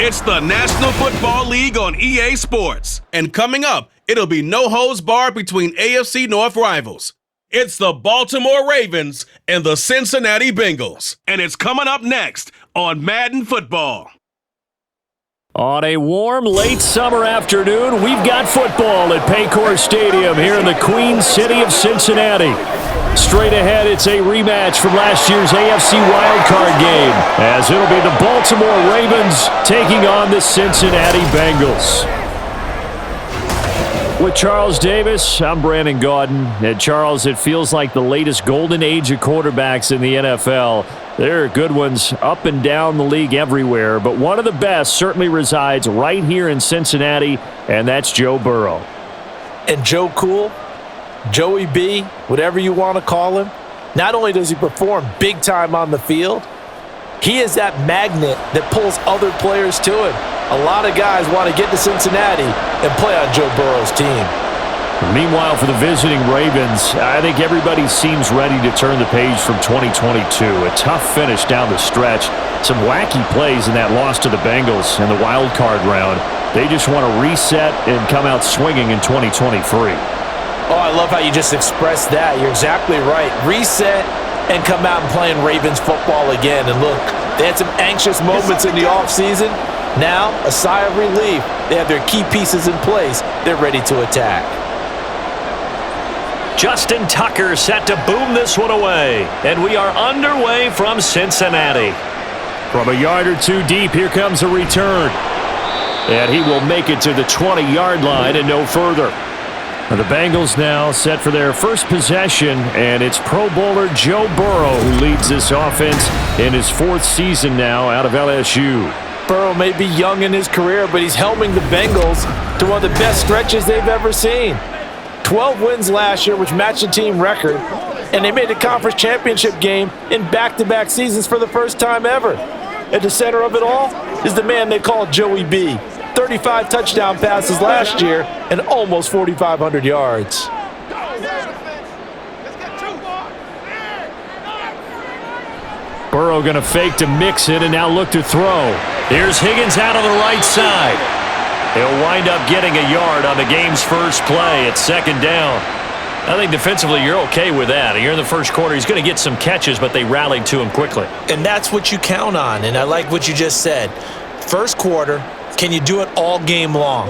It's the National Football League on EA Sports. And coming up, it'll be no holds barred between AFC North rivals. It's the Baltimore Ravens and the Cincinnati Bengals. And it's coming up next on Madden Football. On a warm, late summer afternoon, we've got football at Paycor Stadium here in the Queen City of Cincinnati. Straight ahead, it's a rematch from last year's AFC wildcard game, as it'll be the Baltimore Ravens taking on the Cincinnati Bengals. With Charles Davis, I'm Brandon Gaudin. And Charles, it feels like the latest golden age of quarterbacks in the NFL. There are good ones up and down the league everywhere, but one of the best certainly resides right here in Cincinnati, and that's Joe Burrow. And Joe Cool, Joey B, whatever you want to call him, not only does he perform big time on the field, he is that magnet that pulls other players to him. A lot of guys want to get to Cincinnati and play on Joe Burrow's team. Meanwhile, for the visiting Ravens, I think everybody seems ready to turn the page from 2022. A tough finish down the stretch. Some wacky plays in that loss to the Bengals in the wild card round. They just want to reset and come out swinging in 2023. Oh, I love how you just expressed that. You're exactly right. Reset and come out and playing Ravens football again. And look, they had some anxious moments in the offseason. Now, a sigh of relief. They have their key pieces in place. They're ready to attack. Justin Tucker set to boom this one away. And we are underway from Cincinnati. From a yard or two deep, here comes a return. And he will make it to the 20-yard line and no further. The Bengals now set for their first possession, and it's Pro Bowler Joe Burrow who leads this offense in his fourth season now out of LSU. Burrow may be young in his career, but he's helming the Bengals to one of the best stretches they've ever seen. 12 wins last year, which matched the team record, and they made the conference championship game in back-to-back seasons for the first time ever. At the center of it all is the man they call Joey B. 35 touchdown passes last year and almost 4,500 yards. Burrow going to fake to mix it and now look to throw. Here's Higgins out on the right side. He'll wind up getting a yard on the game's first play at second down. I think defensively you're okay with that. Here in the first quarter, he's going to get some catches, but they rallied to him quickly. And that's what you count on, and I like what you just said. First quarter, can you do it all game long?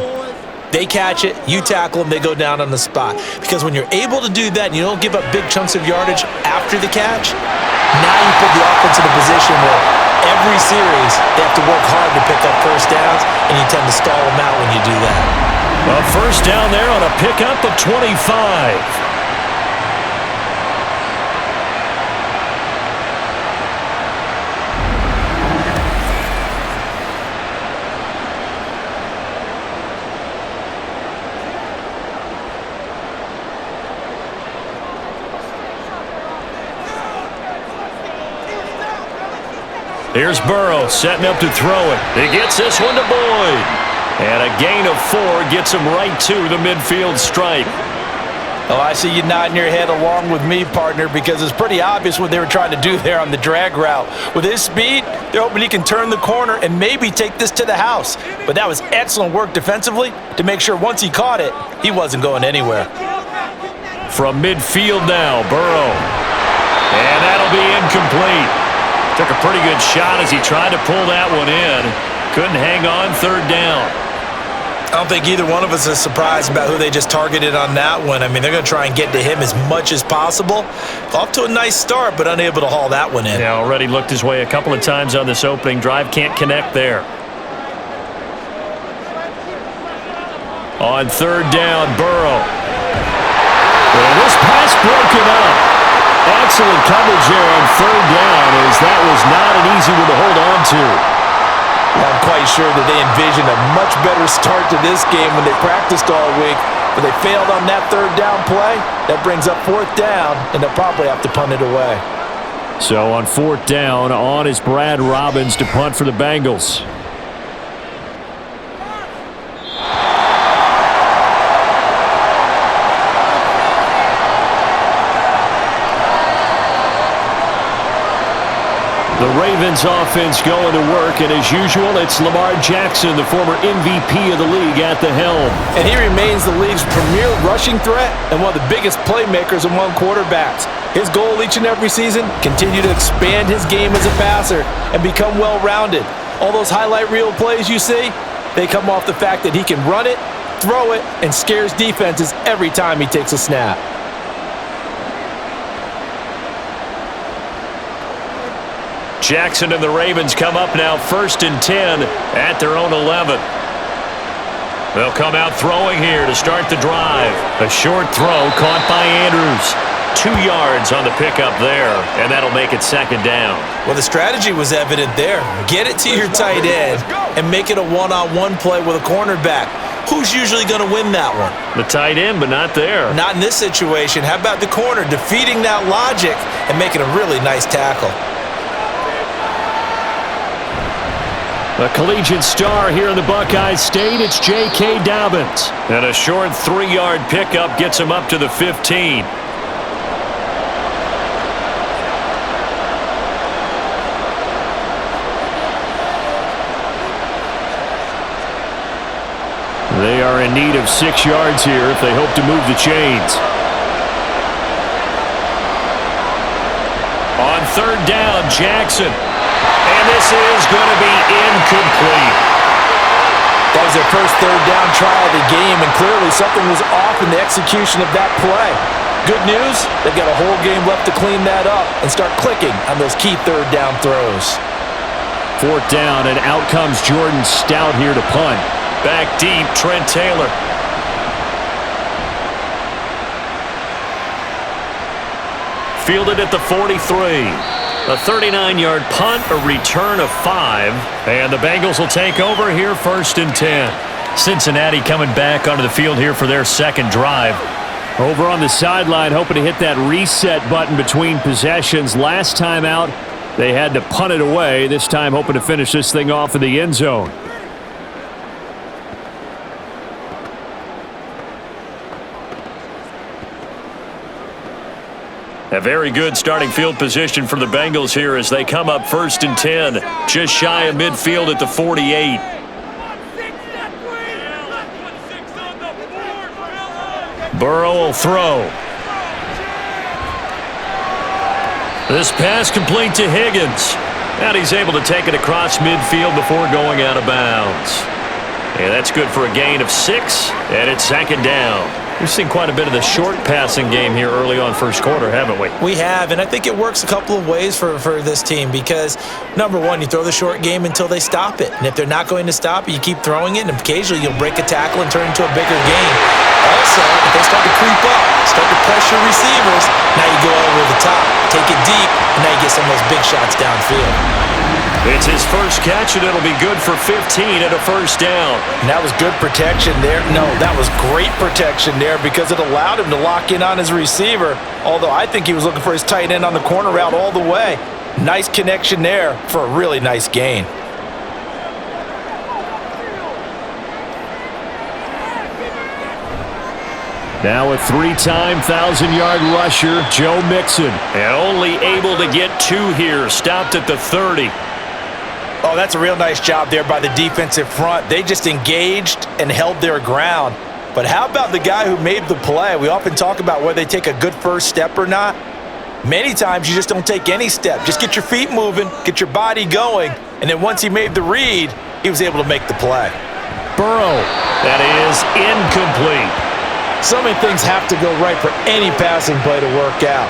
They catch it, you tackle them, they go down on the spot. Because when you're able to do that and you don't give up big chunks of yardage after the catch, now you put the offense in a position where every series they have to work hard to pick up first downs, and you tend to stall them out when you do that. A first down there on a pickup of 25. Here's Burrow setting up to throw it. He gets this one to Boyd. And a gain of 4 gets him right to the midfield stripe. Oh, I see you nodding your head along with me, partner, because it's pretty obvious what they were trying to do there on the drag route. With his speed, they're hoping he can turn the corner and maybe take this to the house. But that was excellent work defensively to make sure once he caught it, he wasn't going anywhere. From midfield now, Burrow. And that'll be incomplete. Took a pretty good shot as he tried to pull that one in. Couldn't hang on third down. I don't think either one of us is surprised about who they just targeted on that one. I mean, they're going to try and get to him as much as possible. Off to a nice start, but unable to haul that one in. Yeah, already looked his way a couple of times on this opening drive. Can't connect there. On third down, Burrow. Well, this pass broken up. Excellent coverage there on third down, as that was not an easy one to hold on to. I'm quite sure that they envisioned a much better start to this game when they practiced all week, but they failed on that third down play. That brings up fourth down, and they'll probably have to punt it away. So on fourth down, on is Brad Robbins to punt for the Bengals. The Ravens offense going to work, and as usual, it's Lamar Jackson, the former MVP of the league, at the helm. And he remains the league's premier rushing threat and one of the biggest playmakers among quarterbacks. His goal each and every season, continue to expand his game as a passer and become well-rounded. All those highlight reel plays you see, they come off the fact that he can run it, throw it, and scares defenses every time he takes a snap. Jackson and the Ravens come up now 1st and 10 at their own 11. They'll come out throwing here to start the drive. A short throw caught by Andrews. 2 yards on the pickup there, and that'll make it 2nd down. Well, the strategy was evident there. Get it to your tight end and make it a one-on-one play with a cornerback. Who's usually going to win that one? The tight end, but not there. Not in this situation. How about the corner defeating that logic and making a really nice tackle? A collegiate star here in the Buckeye State, it's J.K. Dobbins. And a short 3-yard pickup gets him up to the 15. They are in need of 6 yards here if they hope to move the chains. On 3rd down, Jackson. And this is going to be incomplete. That was their first 3rd down try of the game, and clearly something was off in the execution of that play. Good news, they've got a whole game left to clean that up and start clicking on those key 3rd down throws. 4th down, and out comes Jordan Stout here to punt. Back deep, Trent Taylor. Fielded at the 43. A 39-yard punt, a return of 5, and the Bengals will take over here 1st and 10. Cincinnati coming back onto the field here for their 2nd drive. Over on the sideline, hoping to hit that reset button between possessions. Last time out, they had to punt it away. This time, hoping to finish this thing off in the end zone. A very good starting field position for the Bengals here as they come up 1st and 10. Just shy of midfield at the 48. Burrow will throw. This pass complete to Higgins. And he's able to take it across midfield before going out of bounds. And that's good for a gain of 6, and it's 2nd down. We've seen quite a bit of the short passing game here early on 1st quarter, haven't we? We have, and I think it works a couple of ways for this team because, number one, you throw the short game until they stop it. And if they're not going to stop it, you keep throwing it, and occasionally you'll break a tackle and turn it into a bigger game. Also, if they start to creep up, start to pressure receivers, now you go over the top, take it deep, and now you get some of those big shots downfield. It's his first catch, and it'll be good for 15 at a 1st down. And that was good protection there. No, that was great protection there because it allowed him to lock in on his receiver, although I think he was looking for his tight end on the corner route all the way. Nice connection there for a really nice gain. Now a 3-time 1,000-yard rusher, Joe Mixon. And only able to get 2 here, stopped at the 30. Oh, that's a real nice job there by the defensive front. They just engaged and held their ground. But how about the guy who made the play? We often talk about whether they take a good first step or not. Many times you just don't take any step. Just get your feet moving, get your body going, and then once he made the read, he was able to make the play. Burrow, that is incomplete. So many things have to go right for any passing play to work out.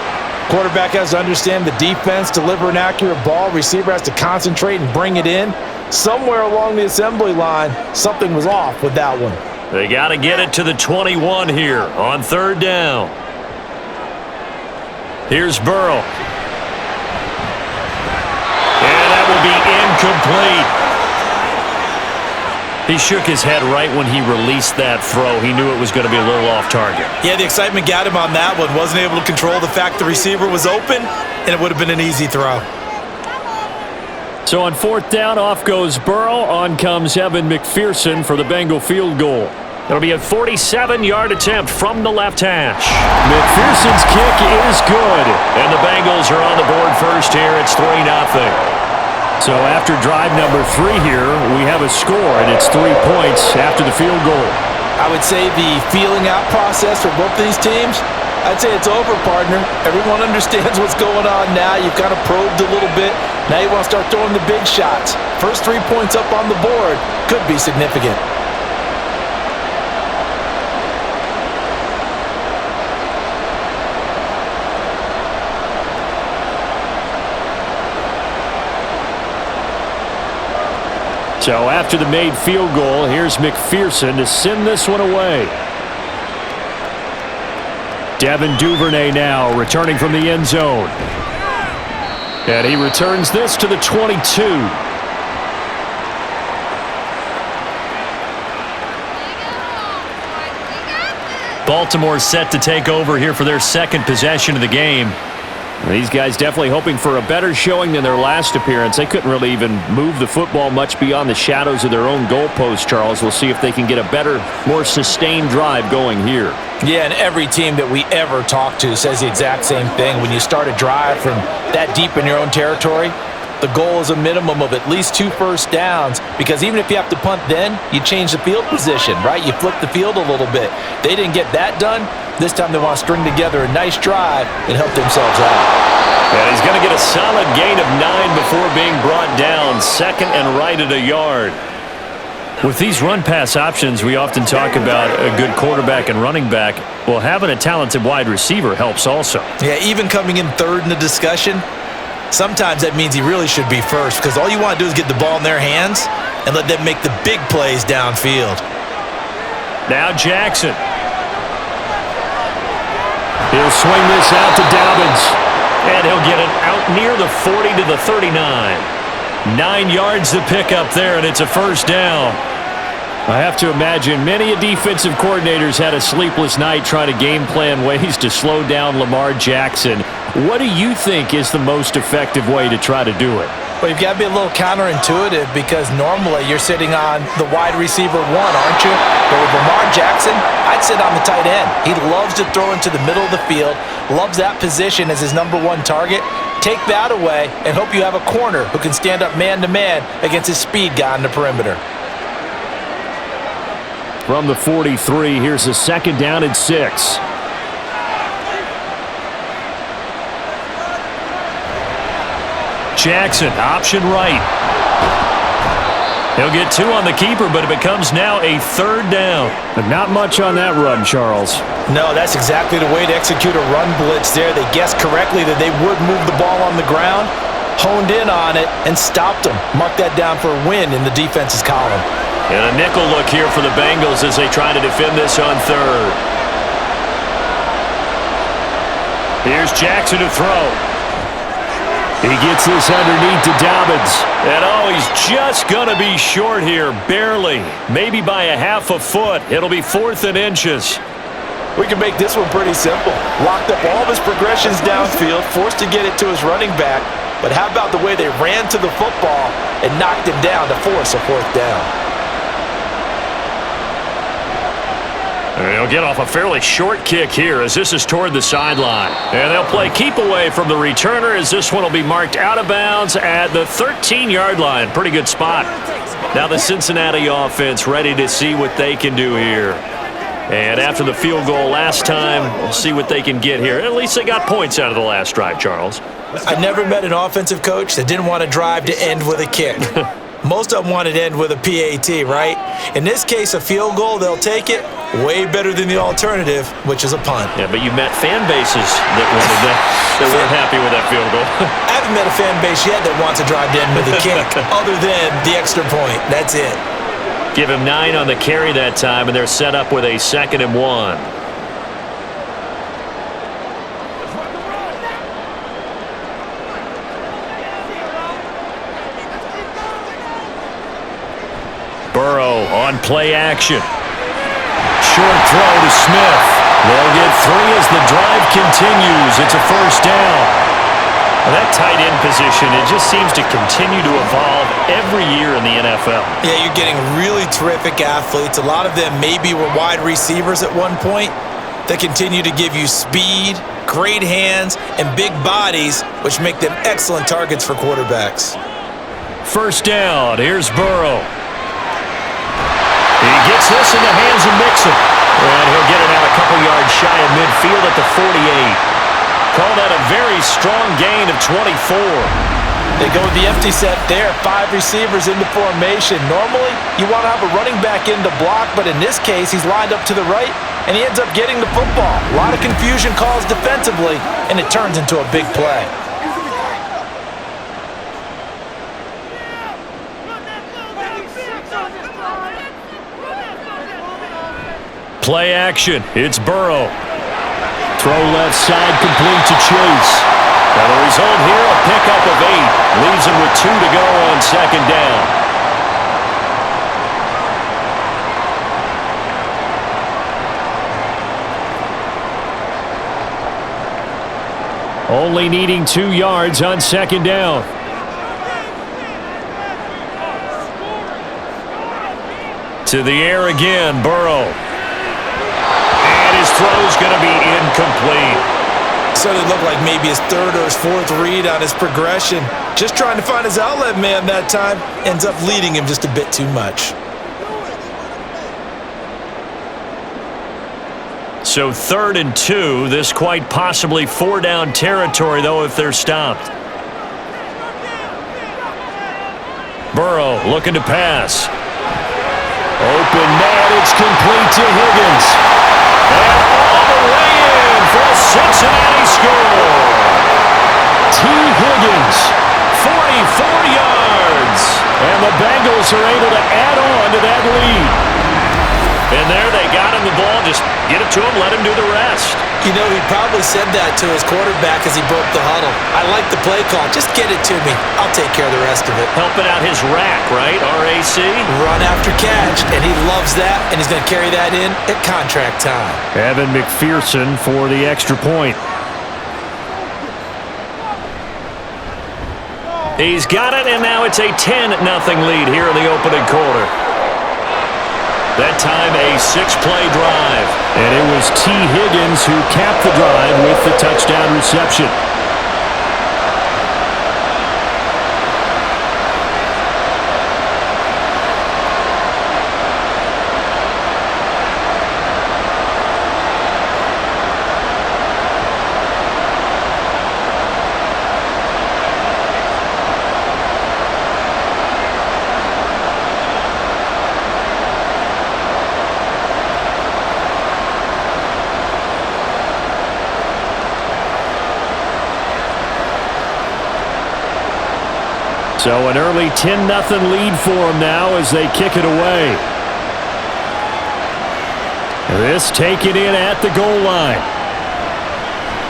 Quarterback has to understand the defense, deliver an accurate ball. Receiver has to concentrate and bring it in. Somewhere along the assembly line, something was off with that one. They got to get it to the 21 here on 3rd down. Here's Burrow. And that will be incomplete. He shook his head right when he released that throw. He knew it was going to be a little off target. Yeah, the excitement got him on that one. Wasn't able to control the fact the receiver was open, and it would have been an easy throw. So on 4th down, off goes Burrow. On comes Evan McPherson for the Bengal field goal. It'll be a 47-yard attempt from the left hash. McPherson's kick is good. And the Bengals are on the board first here. It's 3-0. So after drive number 3 here, we have a score, and it's 3 points after the field goal. I would say the feeling out process for both of these teams, I'd say it's over, partner. Everyone understands what's going on now. You've kind of probed a little bit. Now you want to start throwing the big shots. First 3 points up on the board could be significant. So after the made field goal, here's McPherson to send this one away. Devin Duvernay now returning from the end zone. And he returns this to the 22. Baltimore set to take over here for their second possession of the game. These guys definitely hoping for a better showing than their last appearance. They couldn't really even move the football much beyond the shadows of their own goalpost, Charles. We'll see if they can get a better, more sustained drive going here. Yeah, and every team that we ever talk to says the exact same thing. When you start a drive from that deep in your own territory, the goal is a minimum of at least 2 first downs, because even if you have to punt then, you change the field position, right? You flip the field a little bit. They didn't get that done. This time they want to string together a nice drive and help themselves out. And he's going to get a solid gain of 9 before being brought down, second and right at a yard. With these run-pass options, we often talk about a good quarterback and running back. Well, having a talented wide receiver helps also. Yeah, even coming in third in the discussion, sometimes that means he really should be first, because all you want to do is get the ball in their hands and let them make the big plays downfield. Now Jackson. He'll swing this out to Dobbins, and he'll get it out near the 40 to the 39. 9 yards to pick up there, and it's a first down. I have to imagine many defensive coordinators had a sleepless night trying to game plan ways to slow down Lamar Jackson. What do you think is the most effective way to try to do it? Well, you've got to be a little counterintuitive, because normally you're sitting on the wide receiver 1, aren't you? But with Lamar Jackson, I'd sit on the tight end. He loves to throw into the middle of the field, loves that position as his number 1 target. Take that away and hope you have a corner who can stand up man-to-man against his speed guy on the perimeter. From the 43, here's a second down and 6. Jackson, option right. He'll get 2 on the keeper, but it becomes now a third down. But not much on that run, Charles. No, that's exactly the way to execute a run blitz there. They guessed correctly that they would move the ball on the ground, honed in on it, and stopped them. Mark that down for a win in the defense's column. And a nickel look here for the Bengals as they try to defend this on third. Here's Jackson to throw. He gets this underneath to Dobbins. And he's just going to be short here, barely. Maybe by a half a foot. It'll be 4th and inches. We can make this one pretty simple. Locked up all of his progressions downfield, forced to get it to his running back. But how about the way they ran to the football and knocked him down to force a 4th down? They'll get off a fairly short kick here as this is toward the sideline. And they'll play keep away from the returner as this one will be marked out of bounds at the 13-yard line. Pretty good spot. Now the Cincinnati offense ready to see what they can do here. And after the field goal last time, we'll see what they can get here. At least they got points out of the last drive, Charles. I never met an offensive coach that didn't want to drive to end with a kick. Most of them wanted to end with a PAT, right? In this case, a field goal, they'll take it. Way better than the alternative, which is a punt. Yeah, but you met fan bases that wanted that weren't happy with that field goal. I haven't met a fan base yet that wants to drive to end with a kick, other than the extra point. That's it. Give him 9 on the carry that time, and they're set up with a 2nd and 1. Burrow on play action. Short throw to Smith. They'll get 3 as the drive continues. It's a first down. Well, that tight end position, it just seems to continue to evolve every year in the NFL. Yeah, you're getting really terrific athletes. A lot of them maybe were wide receivers at one point. They continue to give you speed, great hands, and big bodies, which make them excellent targets for quarterbacks. first down. Here's Burrow. He gets this in the hands of Mixon. And he'll get it out a couple yards shy of midfield at the 48. Call that a very strong gain of 24. They go with the empty set there. 5 receivers into formation. Normally, you want to have a running back in to block, but in this case, he's lined up to the right, and he ends up getting the football. A lot of confusion calls defensively, and it turns into a big play. Play action. It's Burrow. Throw left side, complete to Chase. Now the result here, a pickup of 8. Leaves him with 2 to go on second down. Only needing 2 yards on second down. To the air again, Burrow. And his throw's going to be incomplete. So it looked like maybe his 3rd or his 4th read on his progression. Just trying to find his outlet man that time. Ends up leading him just a bit too much. So 3rd and 2. This quite possibly 4-down territory, though, if they're stopped. Burrow looking to pass. Open man, it's complete to Higgins. And all the way in for a Cincinnati score. T. Higgins, 44 yards. And the Bengals are able to add on to that lead. And there they got him the ball. Just get it to him, let him do the rest. You know, he probably said that to his quarterback as he broke the huddle. I like the play call. Just get it to me. I'll take care of the rest of it. Helping out his rack, right? RAC? Run after catch, and he loves that, and he's going to carry that in at contract time. Evan McPherson for the extra point. He's got it, and now it's a 10-0 lead here in the opening quarter. That time a 6-play drive. And it was T. Higgins who capped the drive with the touchdown reception. So an early 10-0 lead for them now as they kick it away. This taken in at the goal line.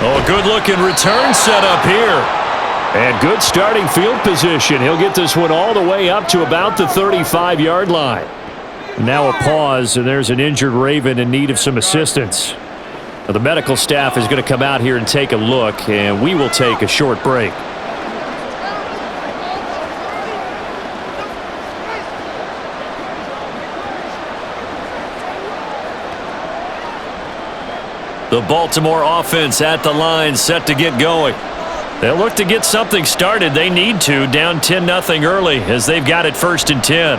Oh, good-looking return set up here. And good starting field position. He'll get this one all the way up to about the 35-yard line. Now a pause, and there's an injured Raven in need of some assistance. Now the medical staff is going to come out here and take a look, and we will take a short break. The Baltimore offense at the line, set to get going. They'll look to get something started. They need to, down 10-0 early as they've got it 1st and 10.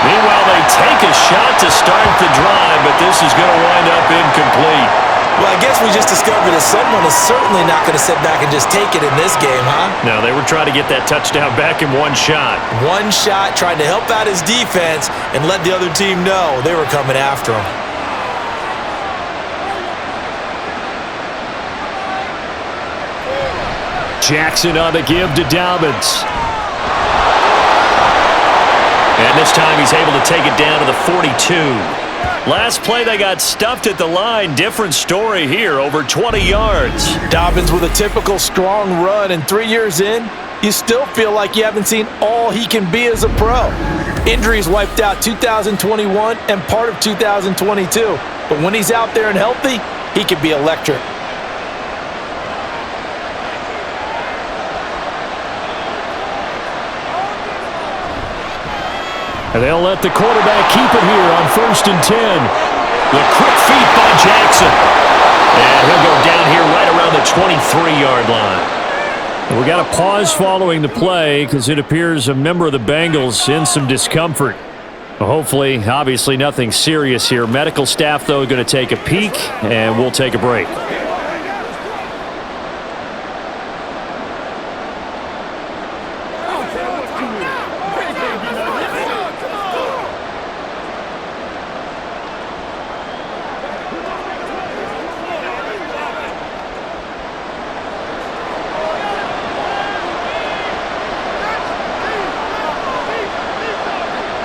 Meanwhile, they take a shot to start the drive, but this is going to wind up incomplete. Well, I guess we just discovered that someone is certainly not going to sit back and just take it in this game, huh? No, they were trying to get that touchdown back in one shot. One shot, trying to help out his defense and let the other team know they were coming after him. Jackson on the give to Dobbins. And this time he's able to take it down to the 42. Last play they got stuffed at the line. Different story here, over 20 yards. Dobbins with a typical strong run, and 3 years in, you still feel like you haven't seen all he can be as a pro. Injuries wiped out 2021 and part of 2022. But when he's out there and healthy, he can be electric. And they'll let the quarterback keep it here on 1st and 10. The quick feet by Jackson. And he'll go down here right around the 23-yard line. We got a pause following the play because it appears a member of the Bengals in some discomfort. Hopefully, obviously nothing serious here. Medical staff, though, going to take a peek, and we'll take a break.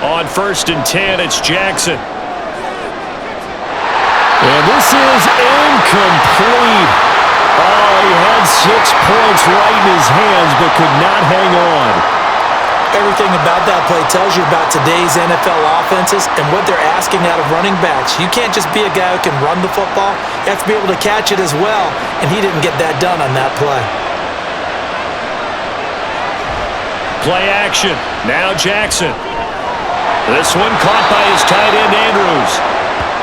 On 1st and 10, it's Jackson. And this is incomplete. Oh, he had 6 points right in his hands, but could not hang on. Everything about that play tells you about today's NFL offenses and what they're asking out of running backs. You can't just be a guy who can run the football. You have to be able to catch it as well, and he didn't get that done on that play. Play action. Now Jackson. This one caught by his tight end, Andrews.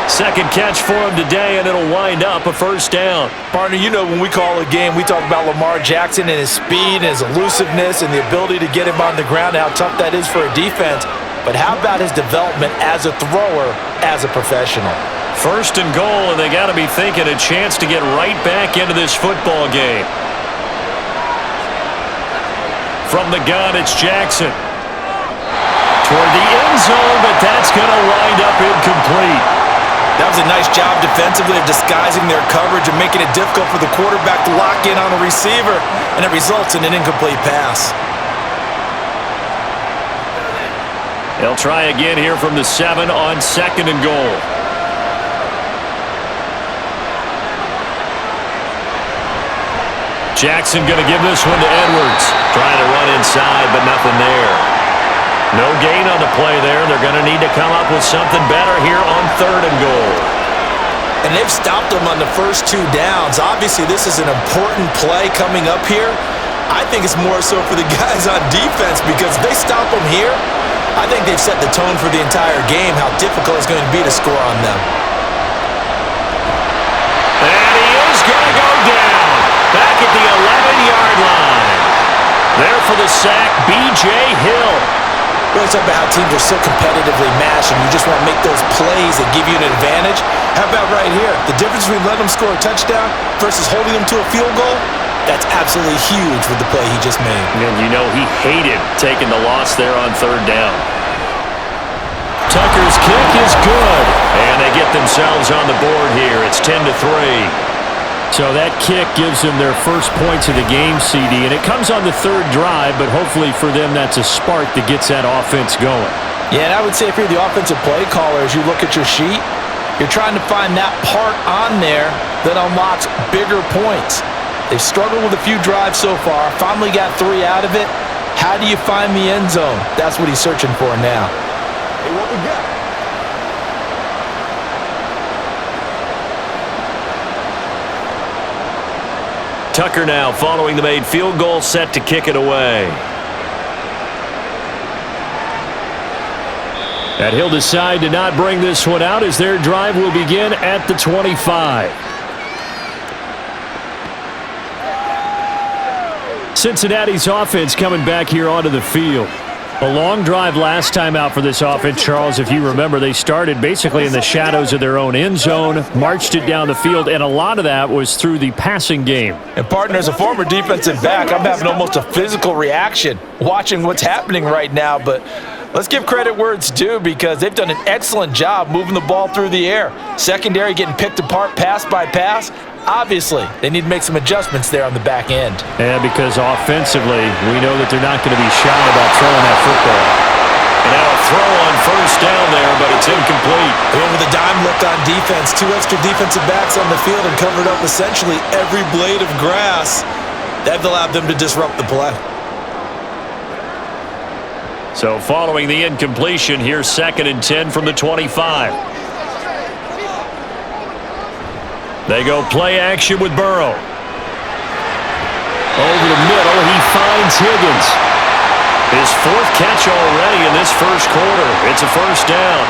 Second catch for him today, and it'll wind up a first down. Partner, you know when we call a game, we talk about Lamar Jackson and his speed and his elusiveness and the ability to get him on the ground, how tough that is for a defense. But how about his development as a thrower, as a professional? 1st and goal, and they got to be thinking a chance to get right back into this football game. From the gun, it's Jackson. Toward the end zone, but that's going to wind up incomplete. That was a nice job defensively of disguising their coverage and making it difficult for the quarterback to lock in on a receiver, and it results in an incomplete pass. They'll try again here from the 7 on 2nd and goal. Jackson going to give this one to Edwards. Trying to run inside, but nothing there. No gain on the play there. They're going to need to come up with something better here on 3rd and goal. And they've stopped them on the first 2 downs. Obviously, this is an important play coming up here. I think it's more so for the guys on defense because if they stop them here, I think they've set the tone for the entire game, how difficult it's going to be to score on them. And he is going to go down. Back at the 11-yard line. There for the sack, B.J. Hill. Really talk about how teams are so competitively matched and you just want to make those plays that give you an advantage. How about right here? The difference between letting them score a touchdown versus holding them to a field goal, that's absolutely huge with the play he just made. And you know he hated taking the loss there on 3rd down. Tucker's kick is good. And they get themselves on the board here. It's 10-3. So that kick gives them their first points of the game, CD, and it comes on the 3rd drive, but hopefully for them that's a spark that gets that offense going. Yeah, and I would say if you're the offensive play caller, as you look at your sheet, you're trying to find that part on there that unlocks bigger points. They've struggled with a few drives so far, finally got 3 out of it. How do you find the end zone? That's what he's searching for now. Hey, what we got? Tucker now following the made field goal, set to kick it away. And he'll decide to not bring this one out as their drive will begin at the 25. Cincinnati's offense coming back here onto the field. A long drive last time out for this offense, Charles. If you remember, they started basically in the shadows of their own end zone, marched it down the field, and a lot of that was through the passing game. And partner, as a former defensive back, I'm having almost a physical reaction watching what's happening right now, but let's give credit where it's due because they've done an excellent job moving the ball through the air. Secondary getting picked apart pass by pass. Obviously, they need to make some adjustments there on the back end. Yeah, because offensively, we know that they're not going to be shy about throwing that football. And now a throw on 1st down there, but it's incomplete. They went with a dime look on defense. 2 extra defensive backs on the field and covered up essentially every blade of grass. That allowed them to disrupt the play. So following the incompletion, here's 2nd and 10 from the 25. They go play action with Burrow. Over the middle, he finds Higgins. His 4th catch already in this first quarter. It's a first down.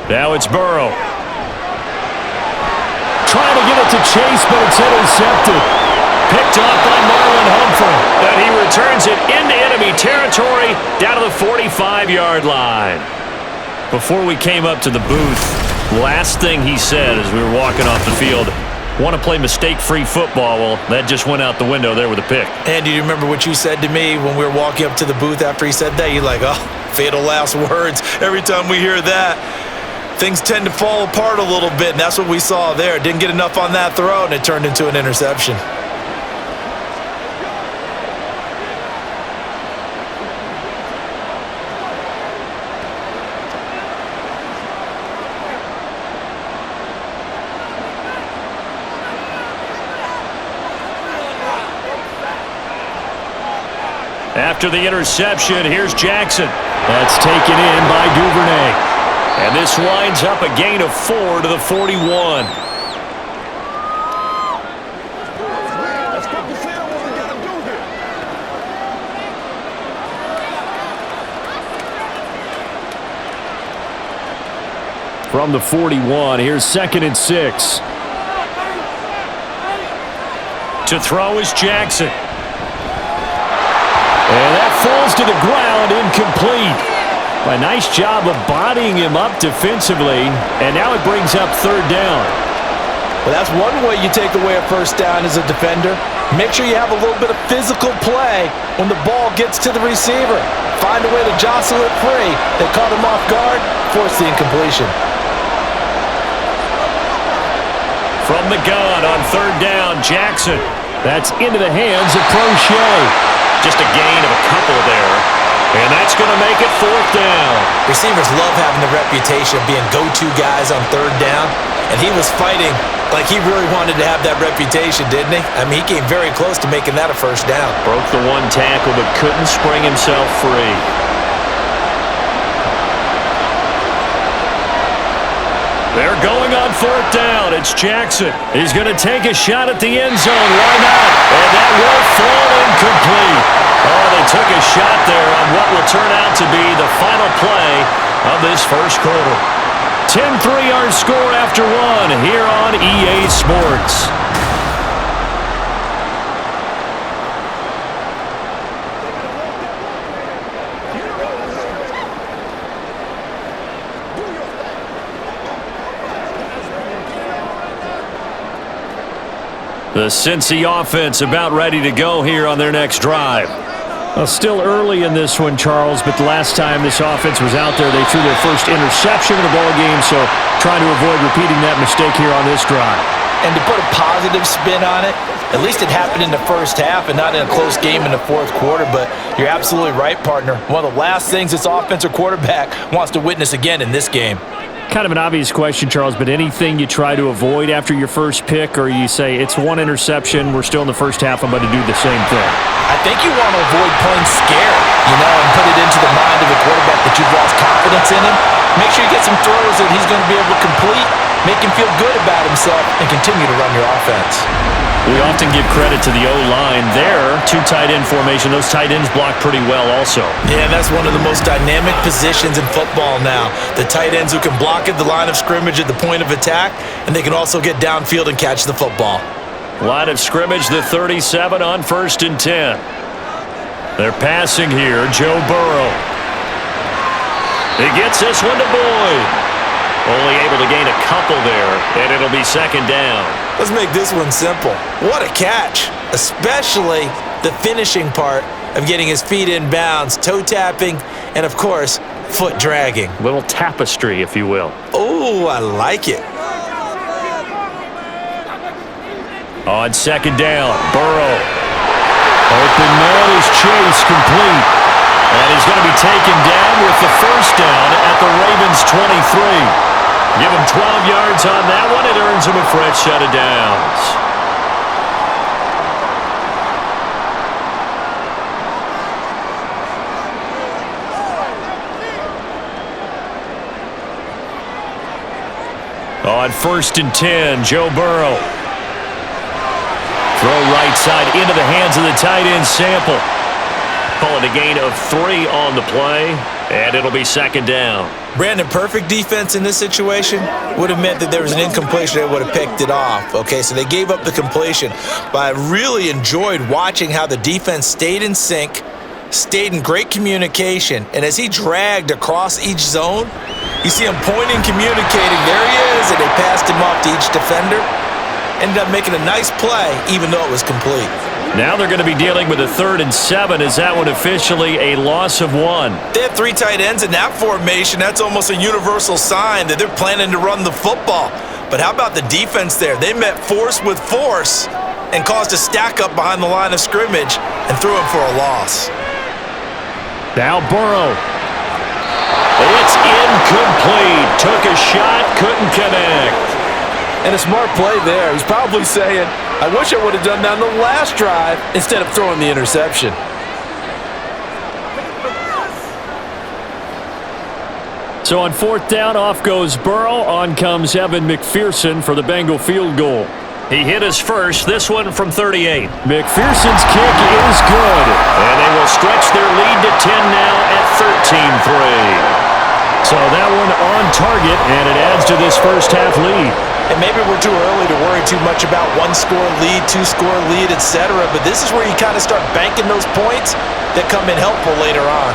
Now it's Burrow. Trying to get it to Chase, but it's intercepted. Picked off by Marlon Humphrey. And he returns it into enemy territory down to the 45-yard line. Before we came up to the booth, last thing he said as we were walking off the field, want to play mistake-free football. Well, that just went out the window there with a pick. And do you remember what you said to me when we were walking up to the booth after he said that? You're like, oh, fatal last words. Every time we hear that, things tend to fall apart a little bit, and that's what we saw there. Didn't get enough on that throw, and it turned into an interception. After the interception, here's Jackson. That's taken in by Duvernay. And this winds up a gain of 4 to the 41. From the 41, here's 2nd and 6. To throw is Jackson. And that falls to the ground, incomplete. A nice job of bodying him up defensively, and now it brings up 3rd down. Well, that's one way you take away a first down as a defender. Make sure you have a little bit of physical play when the ball gets to the receiver. Find a way to jostle it free. They caught him off guard, force the incompletion. From the gun on 3rd down, Jackson. That's into the hands of Prochet. Just a gain of a couple there. And that's going to make it 4th down. Receivers love having the reputation of being go-to guys on 3rd down. And he was fighting like he really wanted to have that reputation, didn't he? I mean, he came very close to making that a first down. Broke the one tackle but couldn't spring himself free. They're going on 4th down. It's Jackson. He's going to take a shot at the end zone. Why not? And that will fall incomplete. Oh, they took a shot there on what will turn out to be the final play of this first quarter. 10-3 our score after 1 here on EA Sports. The Cincy offense about ready to go here on their next drive. Well, still early in this one, Charles, but the last time this offense was out there, they threw their first interception of the ball game, so trying to avoid repeating that mistake here on this drive. And to put a positive spin on it, at least it happened in the first half and not in a close game in the 4th quarter, but you're absolutely right, partner. One of the last things this offensive quarterback wants to witness again in this game. Kind of an obvious question, Charles, but anything you try to avoid after your first pick, or you say it's one interception, we're still in the first half, I'm going to do the same thing? I think you want to avoid playing scared, and put it into the mind of the quarterback that you've lost confidence in him. Make sure you get some throws that he's going to be able to complete, make him feel good about himself, and continue to run your offense. We often give credit to the O-line there. 2 tight end formation. Those tight ends block pretty well also. Yeah, that's one of the most dynamic positions in football now. The tight ends who can block at the line of scrimmage at the point of attack, and they can also get downfield and catch the football. Line of scrimmage, the 37 on 1st and 10. They're passing here. Joe Burrow. He gets this one to Boyd. Only able to gain a couple there, and it'll be 2nd down. Let's make this one simple. What a catch, especially the finishing part of getting his feet in bounds, toe tapping, and of course, foot dragging. Little tapestry, if you will. Oh, I like it. On 2nd down, Burrow. Open man is Chase, complete. And he's going to be taken down with the first down at the Ravens 23. Give him 12 yards on that one. It earns him a fresh set of downs. On 1st and 10, Joe Burrow. Throw right side into the hands of the tight end, Sample. Call it a gain of 3 on the play. And it'll be second down. Brandon, perfect defense in this situation would have meant that there was an incompletion. They would have picked it off. Okay, so they gave up the completion. But I really enjoyed watching how the defense stayed in sync, stayed in great communication. And as he dragged across each zone, you see him pointing, communicating. There he is, and they passed him off to each defender. Ended up making a nice play, even though it was complete. Now they're going to be dealing with a 3rd and 7. Is that one officially a loss of 1? They have 3 tight ends in that formation. That's almost a universal sign that they're planning to run the football. But how about the defense there? They met force with force and caused a stack up behind the line of scrimmage and threw him for a loss. Now Burrow. It's incomplete. Took a shot, couldn't connect. And a smart play there. He's probably saying, I wish I would have done that on the last drive instead of throwing the interception. So on 4th down, off goes Burrow. On comes Evan McPherson for the Bengal field goal. He hit his first, this one from 38. McPherson's kick is good. And they will stretch their lead to 10 now at 13-3. So that one on target, and it adds to this first half lead. And maybe we're too early to worry too much about 1-score lead, 2-score lead, etc. But this is where you kind of start banking those points that come in helpful later on.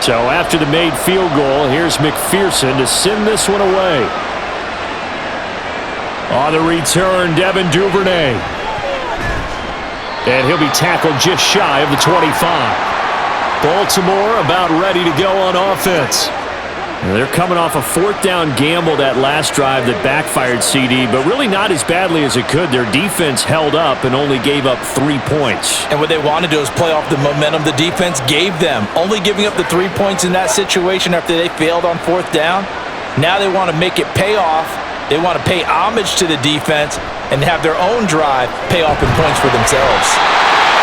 So after the made field goal, here's McPherson to send this one away. On the return, Devin Duvernay. And he'll be tackled just shy of the 25. Baltimore about ready to go on offense. They're coming off a 4th down gamble that last drive that backfired CD, but really not as badly as it could. Their defense held up and only gave up 3 points. And what they wanted to do is play off the momentum the defense gave them. Only giving up the 3 points in that situation after they failed on 4th down. Now they want to make it pay off. They want to pay homage to the defense and have their own drive pay off in points for themselves.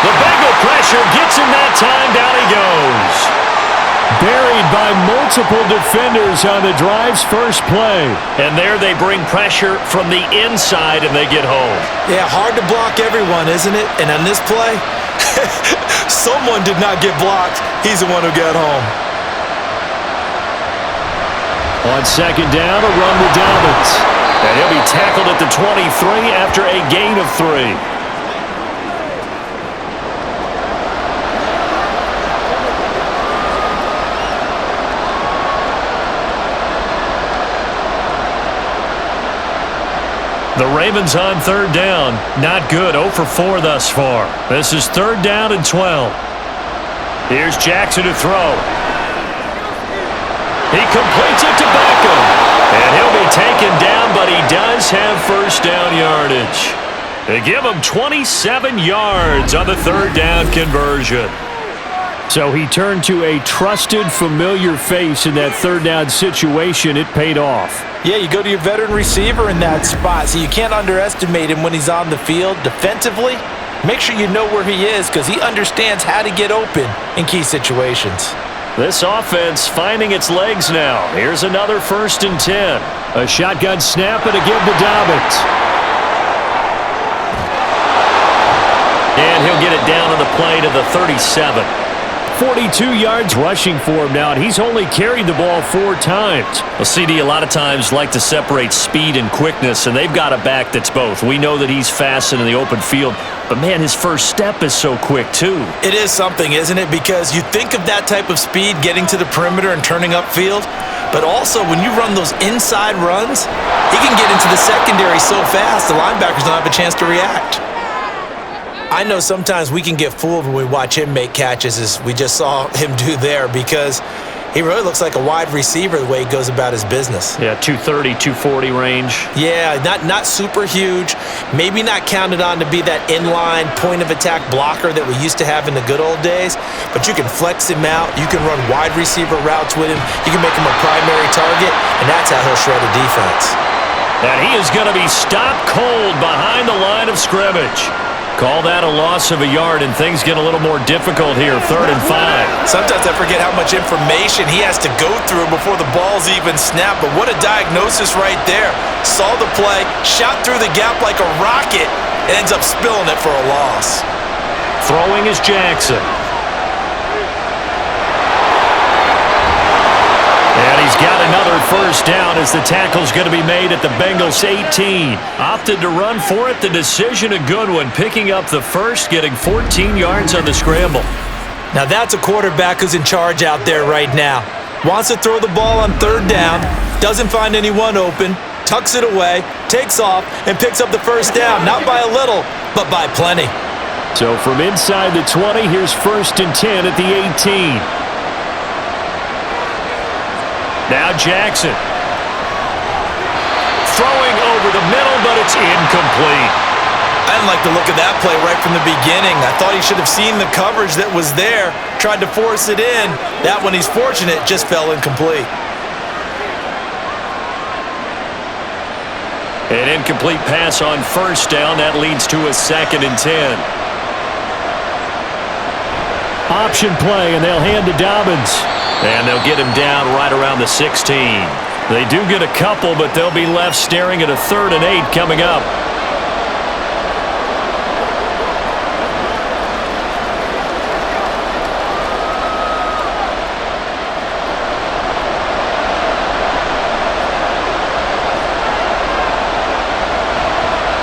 The Bengal pressure gets him that time. Down he goes. Buried by multiple defenders on the drive's first play. And there they bring pressure from the inside and they get home. Yeah, hard to block everyone, isn't it? And on this play, someone did not get blocked. He's the one who got home. On 2nd down, a run with Dobbins. And he'll be tackled at the 23 after a gain of 3. The Ravens on 3rd down. Not good. 0 for 4 thus far. This is 3rd down and 12. Here's Jackson to throw. He completes it to Beckham. And he'll be taken down, but he does have first down yardage. They give him 27 yards on the 3rd down conversion. So he turned to a trusted, familiar face in that 3rd down situation. It paid off. Yeah, you go to your veteran receiver in that spot, so you can't underestimate him when he's on the field defensively. Make sure you know where he is because he understands how to get open in key situations. This offense finding its legs now. Here's another 1st and 10. A shotgun snap and a give to Dobbins. And he'll get it down on the play to the 37. 42 yards rushing for him now, and he's only carried the ball 4 times. Well, CD, a lot of times like to separate speed and quickness, and they've got a back that's both. We know that he's fast in the open field, but man, his first step is so quick too. It is something, isn't it? Because you think of that type of speed getting to the perimeter and turning upfield, but also when you run those inside runs, he can get into the secondary so fast the linebackers don't have a chance to react. I know sometimes we can get fooled when we watch him make catches as we just saw him do there because he really looks like a wide receiver the way he goes about his business. Yeah, 230, 240 range. Yeah, not super huge. Maybe not counted on to be that inline point-of-attack blocker that we used to have in the good old days, but you can flex him out. You can run wide receiver routes with him. You can make him a primary target, and that's how he'll shred a defense. And he is going to be stopped cold behind the line of scrimmage. Call that a loss of a yard, and things get a little more difficult here, 3rd and 5. Sometimes I forget how much information he has to go through before the ball's even snapped, but what a diagnosis right there. Saw the play, shot through the gap like a rocket, and ends up spilling it for a loss. Throwing is Jackson. And he's got another first down as the tackle's going to be made at the Bengals 18. Opted to run for it. The decision a good one. Picking up the first, getting 14 yards on the scramble. Now that's a quarterback who's in charge out there right now. Wants to throw the ball on 3rd down, doesn't find anyone open, tucks it away, takes off, and picks up the first down. Not by a little, but by plenty. So from inside the 20, here's 1st and 10 at the 18. Now Jackson. Throwing over the middle, but it's incomplete. I didn't like the look of that play right from the beginning. I thought he should have seen the coverage that was there, tried to force it in. That one, he's fortunate, just fell incomplete. An incomplete pass on 1st down. That leads to a 2nd and 10. Option play, and they'll hand to Dobbins. And they'll get him down right around the 16. They do get a couple, but they'll be left staring at a 3rd and 8 coming up.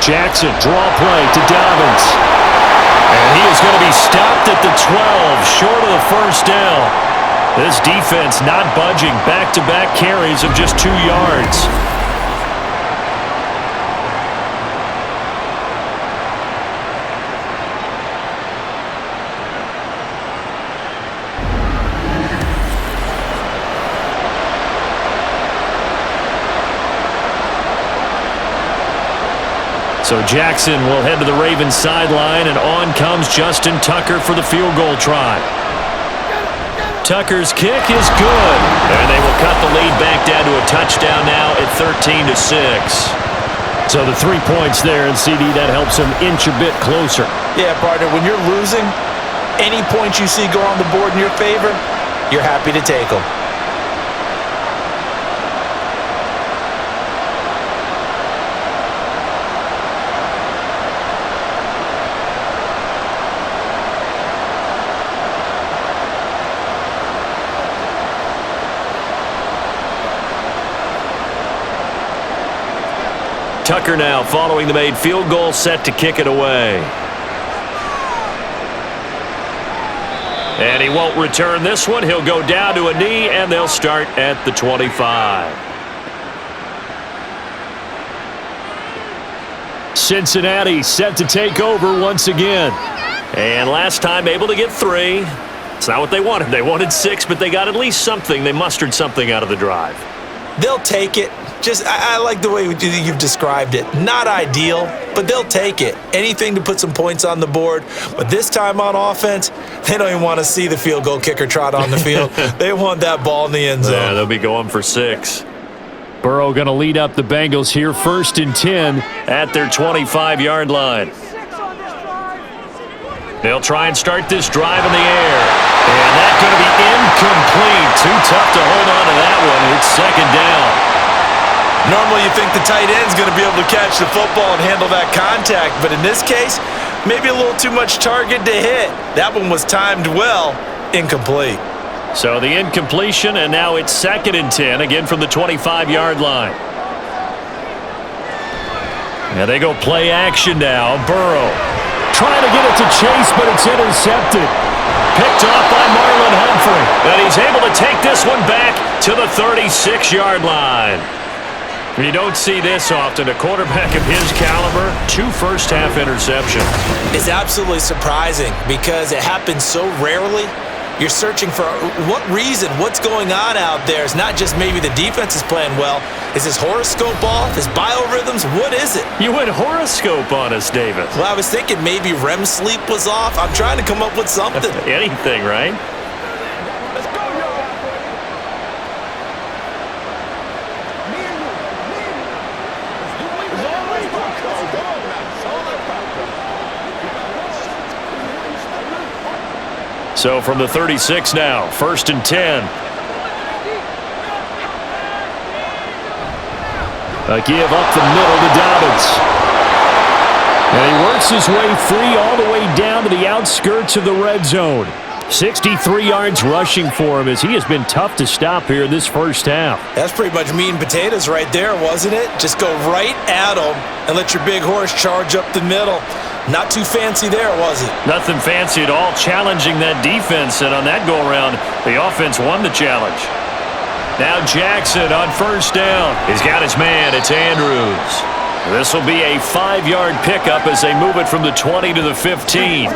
Jackson, draw play to Dobbins. And he is going to be stopped at the 12, short of the first down. This defense not budging. Back-to-back carries of just 2 yards. So Jackson will head to the Ravens sideline, and on comes Justin Tucker for the field goal try. Tucker's kick is good, and they will cut the lead back down to a touchdown now at 13-6. So the 3 points there, and CD, that helps them inch a bit closer. Yeah, partner, when you're losing, any points you see go on the board in your favor, you're happy to take them. Tucker now following the made field goal, set to kick it away. And he won't return this one. He'll go down to a knee, and they'll start at the 25. Cincinnati set to take over once again. And last time able to get 3. It's not what they wanted. They wanted 6, but they got at least something. They mustered something out of the drive. They'll take it. I like the way you've described it. Not ideal, but they'll take it. Anything to put some points on the board. But this time on offense, they don't even want to see the field goal kicker trot on the field. They want that ball in the end zone. Yeah, they'll be going for 6. Burrow going to lead up the Bengals here, 1st and 10 at their 25-yard line. They'll try and start this drive in the air. And that's going to be incomplete. Too tough to hold on to that one. It's 2nd down. Normally you think the tight end's going to be able to catch the football and handle that contact, but in this case, maybe a little too much target to hit. That one was timed well, incomplete. So the incompletion, and now it's 2nd and 10, again from the 25-yard line. And they go play action now. Burrow trying to get it to Chase, but it's intercepted. Picked off by Marlon Humphrey. And he's able to take this one back to the 36-yard line. You don't see this often. A quarterback of his caliber, 2 first-half interceptions. It's absolutely surprising because it happens so rarely. You're searching for what reason, what's going on out there. It's not just maybe the defense is playing well. Is his horoscope off? His biorhythms? What is it? You went horoscope on us, David. Well, I was thinking maybe REM sleep was off. I'm trying to come up with something. Anything, right? So from the 36 now, 1st and 10. A give up the middle to Dobbins. And he works his way free all the way down to the outskirts of the red zone. 63 yards rushing for him as he has been tough to stop here this first half. That's pretty much meat and potatoes right there, wasn't it? Just go right at him and let your big horse charge up the middle. Not too fancy there, was it? Nothing fancy at all, challenging that defense, and on that go-around, the offense won the challenge. Now Jackson on 1st down. He's got his man. It's Andrews. This will be a 5-yard pickup as they move it from the 20 to the 15.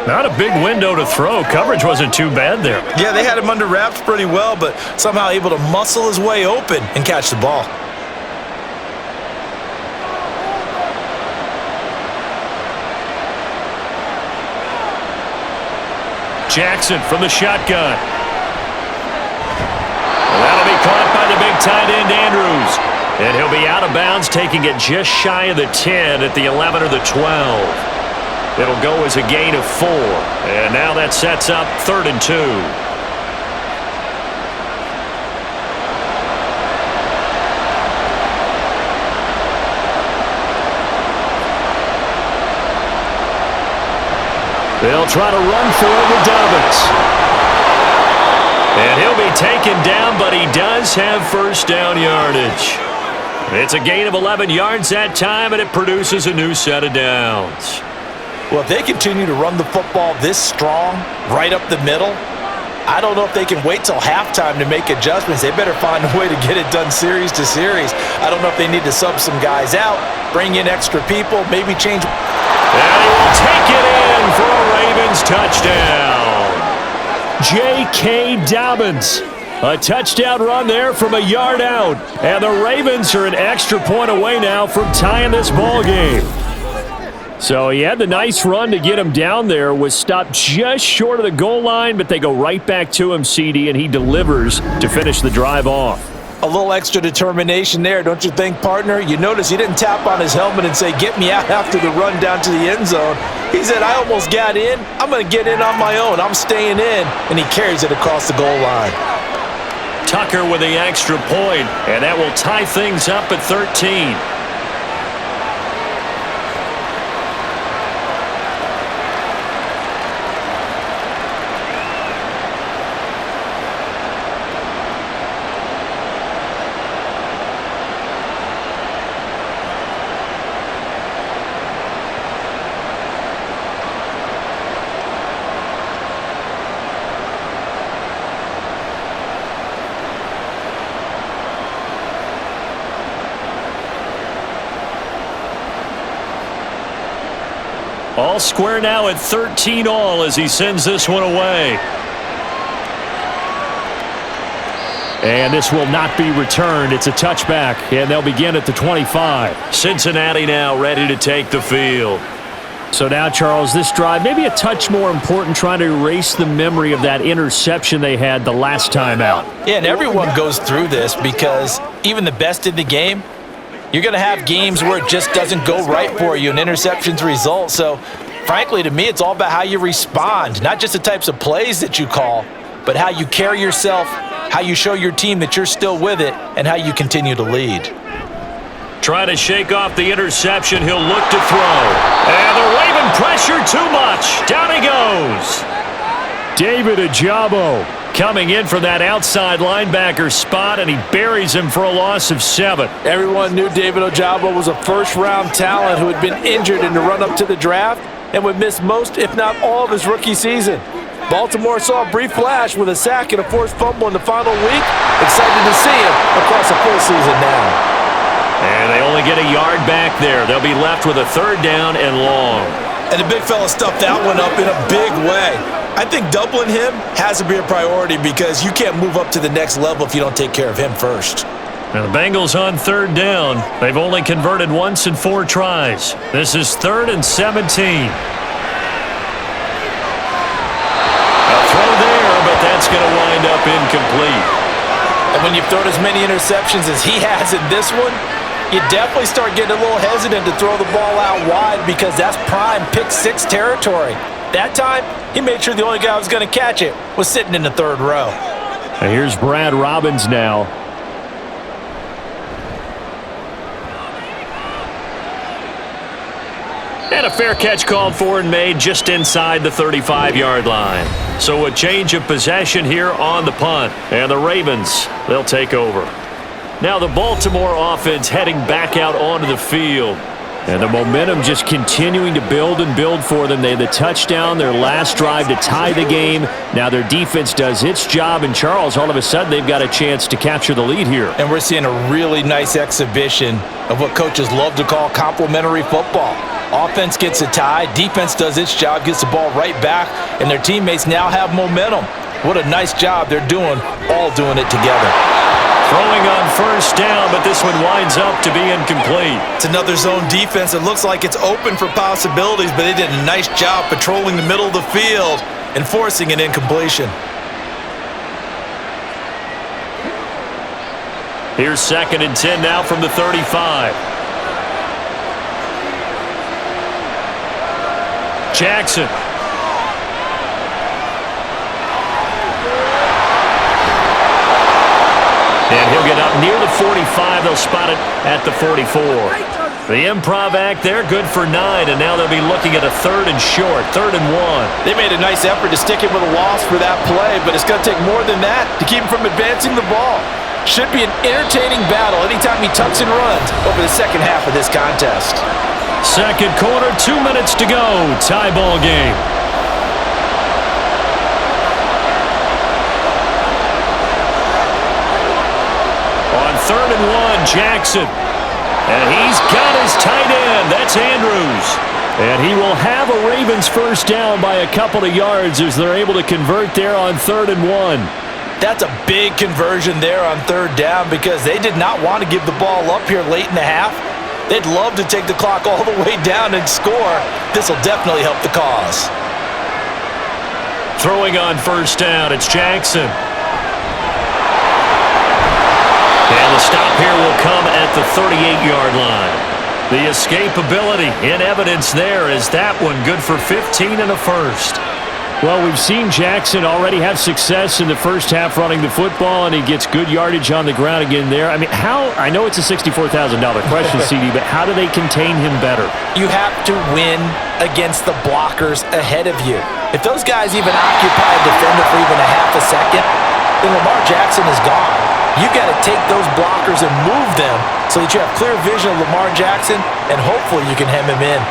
Not a big window to throw. Coverage wasn't too bad there. Yeah, they had him under wraps pretty well, but somehow able to muscle his way open and catch the ball. Jackson from the shotgun. That'll be caught by the big tight end, Andrews. And he'll be out of bounds, taking it just shy of the 10 at the 11 or the 12. It'll go as a gain of 4. And now that sets up 3rd and 2. They'll try to run for it with Dobbins. And he'll be taken down, but he does have 1st down yardage. It's a gain of 11 yards that time, and it produces a new set of downs. Well, if they continue to run the football this strong, right up the middle, I don't know if they can wait till halftime to make adjustments. They better find a way to get it done series to series. I don't know if they need to sub some guys out, bring in extra people, maybe change. And he will take it in for a Ravens touchdown. J.K. Dobbins. A touchdown run there from a yard out. And the Ravens are an extra point away now from tying this ball game. So he had the nice run to get him down there, was stopped just short of the goal line, but they go right back to him, CD, and he delivers to finish the drive off. A little extra determination there, don't you think, partner? You notice he didn't tap on his helmet and say, get me out after the run down to the end zone. He said, I almost got in. I'm going to get in on my own. I'm staying in. And he carries it across the goal line. Tucker with the extra point, and that will tie things up at 13. All square now at 13 all as he sends this one away. And this will not be returned. It's a touchback, and they'll begin at the 25. Cincinnati now ready to take the field. So now, Charles, this drive, maybe a touch more important, trying to erase the memory of that interception they had the last time out. Yeah, and everyone goes through this because even the best in the game, you're going to have games where it just doesn't go right for you and interceptions result. So, frankly, to me, it's all about how you respond, not just the types of plays that you call, but how you carry yourself, how you show your team that you're still with it, and how you continue to lead. Trying to shake off the interception. He'll look to throw. And the Raven pressure too much. Down he goes. David Ojabo coming in from that outside linebacker spot, and he buries him for a loss of 7. Everyone knew David Ojabo was a first-round talent who had been injured in the run-up to the draft and would miss most, if not all, of his rookie season. Baltimore saw a brief flash with a sack and a forced fumble in the final week. Excited to see him across a full season now. And they only get a yard back there. They'll be left with a 3rd down and long. And the big fella stuffed that one up in a big way. I think doubling him has to be a priority because you can't move up to the next level if you don't take care of him first. Now the Bengals on 3rd down. They've only converted once in 4 tries. This is 3rd and 17. A throw there, but that's going to wind up incomplete. And when you've thrown as many interceptions as he has in this one, you definitely start getting a little hesitant to throw the ball out wide because that's prime pick 6 territory. That time, he made sure the only guy who was going to catch it was sitting in the third row. And here's Brad Robbins now. And a fair catch called for and made just inside the 35-yard line. So a change of possession here on the punt. And the Ravens, they'll take over. Now the Baltimore offense heading back out onto the field. And the momentum just continuing to build and build for them. They had the touchdown, their last drive to tie the game. Now their defense does its job, and Charles, all of a sudden, they've got a chance to capture the lead here. And we're seeing a really nice exhibition of what coaches love to call complementary football. Offense gets a tie, defense does its job, gets the ball right back, and their teammates now have momentum. What a nice job they're doing, all doing it together. Throwing on first down, but this one winds up to be incomplete. It's another zone defense. It looks like it's open for possibilities, but they did a nice job patrolling the middle of the field and forcing an incompletion. Here's 2nd and 10 now from the 35. Jackson. And he'll get up near the 45. They'll spot it at the 44. The improv act there, good for 9, and now they'll be looking at a 3rd and short, 3rd and 1. They made a nice effort to stick him with a loss for that play, but it's going to take more than that to keep him from advancing the ball. Should be an entertaining battle anytime he tucks and runs over the second half of this contest. Second quarter, 2 minutes to go. Tie ball game. On 3rd and 1, Jackson. And he's got his tight end. That's Andrews. And he will have a Ravens first down by a couple of yards as they're able to convert there on 3rd and 1. That's a big conversion there on 3rd down because they did not want to give the ball up here late in the half. They'd love to take the clock all the way down and score. This will definitely help the cause. Throwing on first down, it's Jackson. And the stop here will come at the 38-yard line. The escapability in evidence there is that one good for 15 and a first. Well, we've seen Jackson already have success in the first half running the football, and he gets good yardage on the ground again there. I mean, I know it's a $64,000 question, CD, but how do they contain him better? You have to win against the blockers ahead of you. If those guys even occupy a defender for even a half a second, then Lamar Jackson is gone. You've got to take those blockers and move them so that you have clear vision of Lamar Jackson, and hopefully you can hem him in.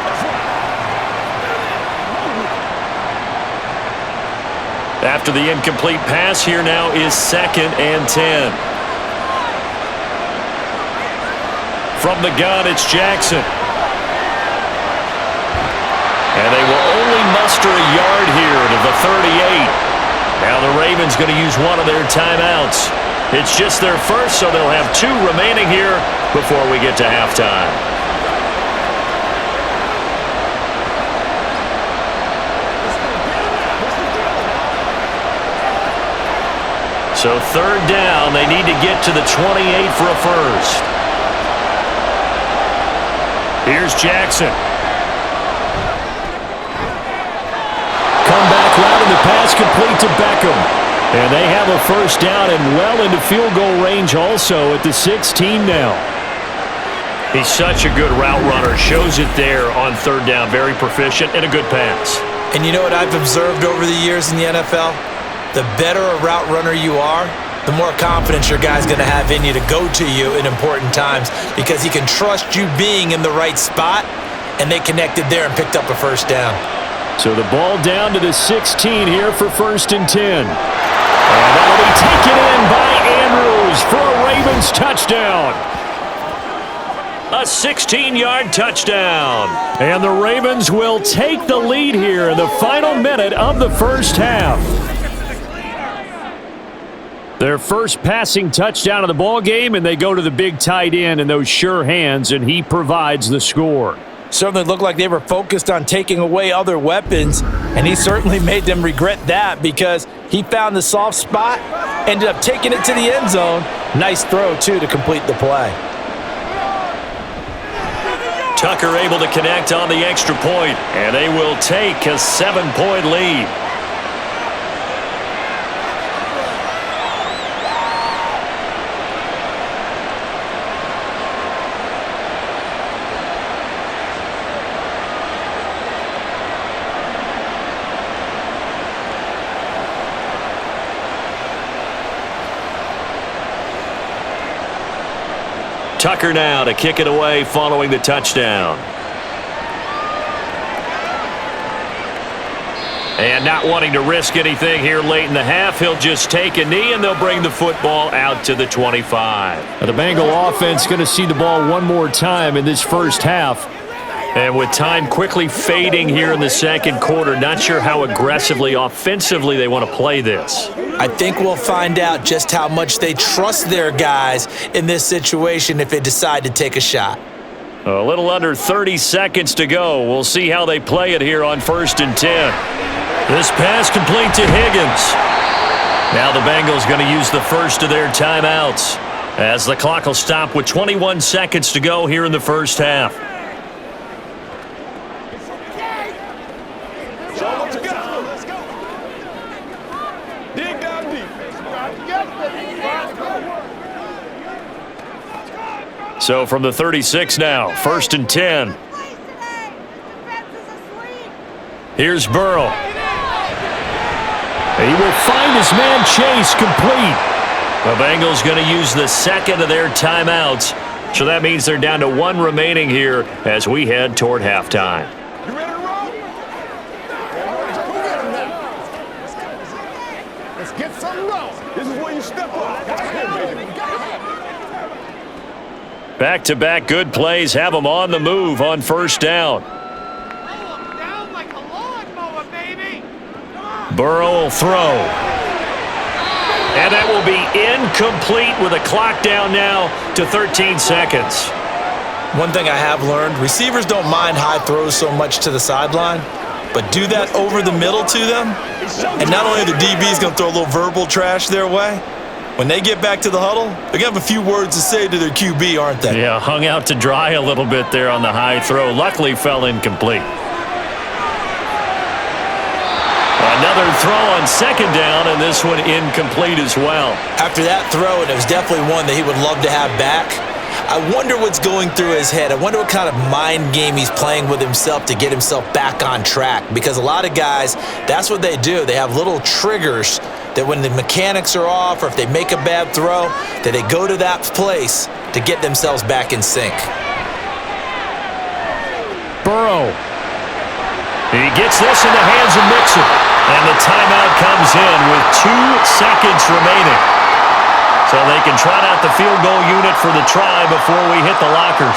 After the incomplete pass, here now is 2nd and 10. From the gun, it's Jackson. And they will only muster a yard here to the 38. Now the Ravens going to use one of their timeouts. It's just their first, so they'll have 2 remaining here before we get to halftime. So 3rd down, they need to get to the 28 for a first. Here's Jackson. Comeback route, and the pass complete to Beckham. And they have a first down and well into field goal range also at the 16 now. He's such a good route runner. Shows it there on 3rd down. Very proficient and a good pass. And you know what I've observed over the years in the NFL? The better a route runner you are, the more confidence your guy's going to have in you to go to you in important times because he can trust you being in the right spot, and they connected there and picked up a first down. So the ball down to the 16 here for 1st and 10. And that'll be taken in by Andrews for a Ravens touchdown. A 16-yard touchdown. And the Ravens will take the lead here in the final minute of the first half. Their first passing touchdown of the ball game, and they go to the big tight end in those sure hands, and he provides the score. Certainly looked like they were focused on taking away other weapons, and he certainly made them regret that because he found the soft spot, ended up taking it to the end zone. Nice throw, too, to complete the play. Tucker able to connect on the extra point, and they will take a 7-point lead. Tucker now to kick it away following the touchdown. And not wanting to risk anything here late in the half, he'll just take a knee and they'll bring the football out to the 25. Now the Bengal offense going to see the ball one more time in this first half. And with time quickly fading here in the second quarter, not sure how aggressively, offensively they want to play this. I think we'll find out just how much they trust their guys in this situation if they decide to take a shot. A little under 30 seconds to go. We'll see how they play it here on 1st and 10. This pass complete to Higgins. Now the Bengals going to use the first of their timeouts as the clock will stop with 21 seconds to go here in the first half. So from the 36 now, 1st and 10. Here's Burrow. He will find his man Chase complete. The Bengals going to use the second of their timeouts. So that means they're down to 1 remaining here as we head toward halftime. You ready to roll? Let's get something going. This is where you step up. Back-to-back good plays have them on the move on 1st down. Burrow will throw. And that will be incomplete with a clock down now to 13 seconds. One thing I have learned, receivers don't mind high throws so much to the sideline, but do that over the middle to them, and not only are the DBs going to throw a little verbal trash their way, when they get back to the huddle, they're going to have a few words to say to their QB, aren't they? Yeah, hung out to dry a little bit there on the high throw. Luckily fell incomplete. Another throw on 2nd down, and this one incomplete as well. After that throw, and it was definitely one that he would love to have back, I wonder what's going through his head. I wonder what kind of mind game he's playing with himself to get himself back on track. Because a lot of guys, that's what they do. They have little triggers that when the mechanics are off or if they make a bad throw, that they go to that place to get themselves back in sync. Burrow. He gets this in the hands of Mixon. And the timeout comes in with 2 seconds remaining. So they can trot out the field goal unit for the try before we hit the lockers.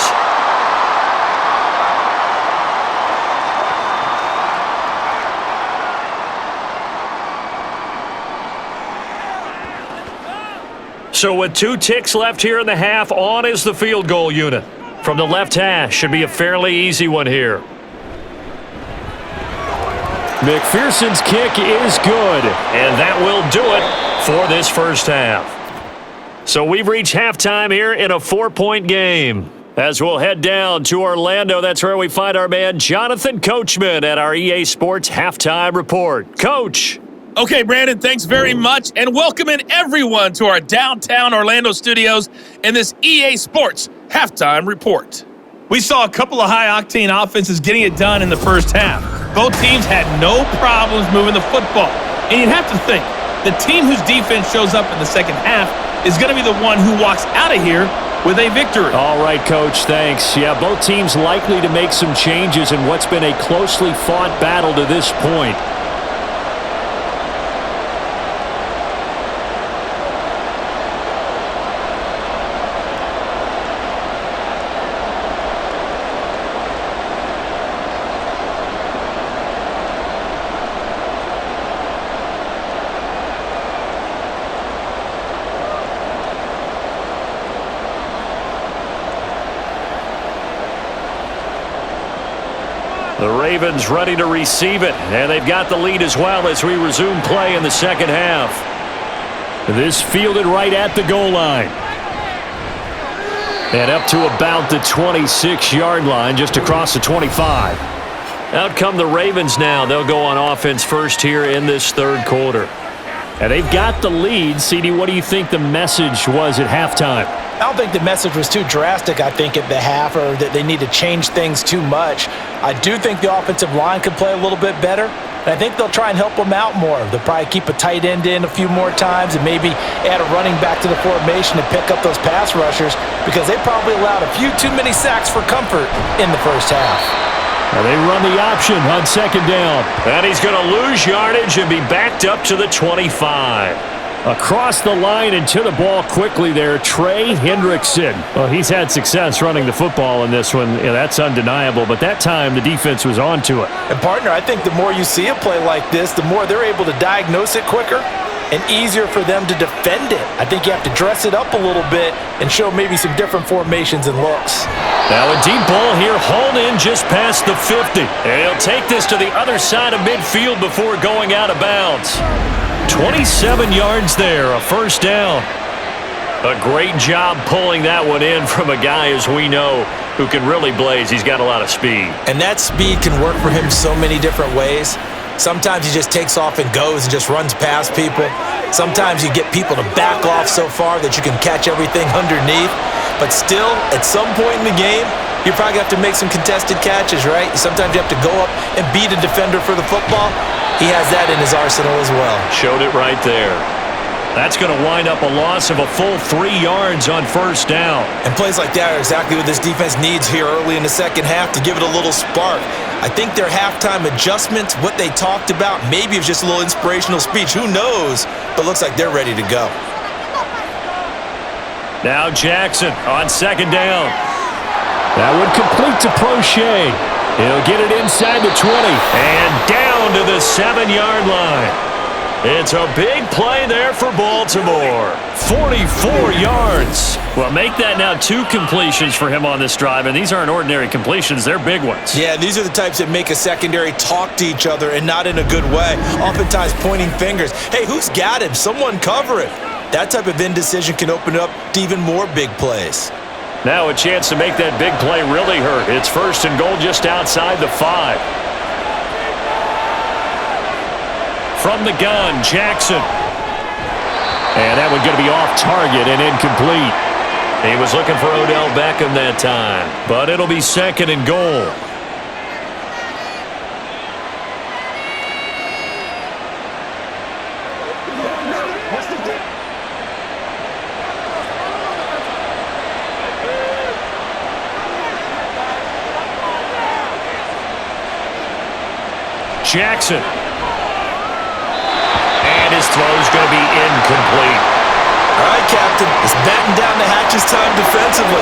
So with 2 ticks left here in the half, on is the field goal unit. From the left hash, should be a fairly easy one here. McPherson's kick is good. And that will do it for this first half. So we've reached halftime here in a 4-point game. As we'll head down to Orlando, that's where we find our man Jonathan Coachman at our EA Sports Halftime Report. Coach. Okay, Brandon, thanks very much, and welcoming everyone to our downtown Orlando studios in this EA Sports Halftime Report. We saw a couple of high-octane offenses getting it done in the first half. Both teams had no problems moving the football. And you'd have to think, the team whose defense shows up in the second half is going to be the one who walks out of here with a victory. All right, Coach, thanks. Yeah, both teams likely to make some changes in what's been a closely fought battle to this point. The Ravens ready to receive it, and they've got the lead as well as we resume play in the second half. This fielded right at the goal line. And up to about the 26-yard line, just across the 25. Out come the Ravens now. They'll go on offense first here in this third quarter. And they've got the lead. CD, what do you think the message was at halftime? I don't think the message was too drastic, I think, at the half, or that they need to change things too much. I do think the offensive line could play a little bit better, and I think they'll try and help them out more. They'll probably keep a tight end in a few more times and maybe add a running back to the formation to pick up those pass rushers, because they probably allowed a few too many sacks for comfort in the first half. Well, they run the option on second down. And he's going to lose yardage and be backed up to the 25. Across the line and to the ball quickly there, Trey Hendrickson. Well, he's had success running the football in this one. Yeah, that's undeniable. But that time, the defense was on to it. And, partner, I think the more you see a play like this, the more they're able to diagnose it quicker and easier for them to defend it. I think you have to dress it up a little bit and show maybe some different formations and looks. Now a deep ball here, hauled in just past the 50. And he'll take this to the other side of midfield before going out of bounds. 27 yards there, a first down. A great job pulling that one in from a guy, as we know, who can really blaze. He's got a lot of speed. And that speed can work for him so many different ways. Sometimes he just takes off and goes and just runs past people. Sometimes you get people to back off so far that you can catch everything underneath. But still, at some point in the game, you probably have to make some contested catches, right? Sometimes you have to go up and beat a defender for the football. He has that in his arsenal as well. Showed it right there. That's going to wind up a loss of a full 3 yards on first down. And plays like that are exactly what this defense needs here early in the second half to give it a little spark. I think their halftime adjustments, what they talked about, maybe it was just a little inspirational speech. Who knows? But looks like they're ready to go. Now Jackson on second down. That would complete to Prochet. He'll get it inside the 20 and down to the 7-yard line. It's a big play there for Baltimore. 44 yards. Well, make that now 2 completions for him on this drive, and these aren't ordinary completions. They're big ones. Yeah, these are the types that make a secondary talk to each other, and not in a good way. Oftentimes pointing fingers. Hey, who's got him? Someone cover it. That type of indecision can open up to even more big plays. Now a chance to make that big play really hurt. It's first and goal just outside the 5. From the gun, Jackson. And that one going to be off target and incomplete. He was looking for Odell Beckham that time, but it'll be second and goal. Jackson. And his throw's going to be incomplete. All right, Captain. It's batten down the hatches time defensively.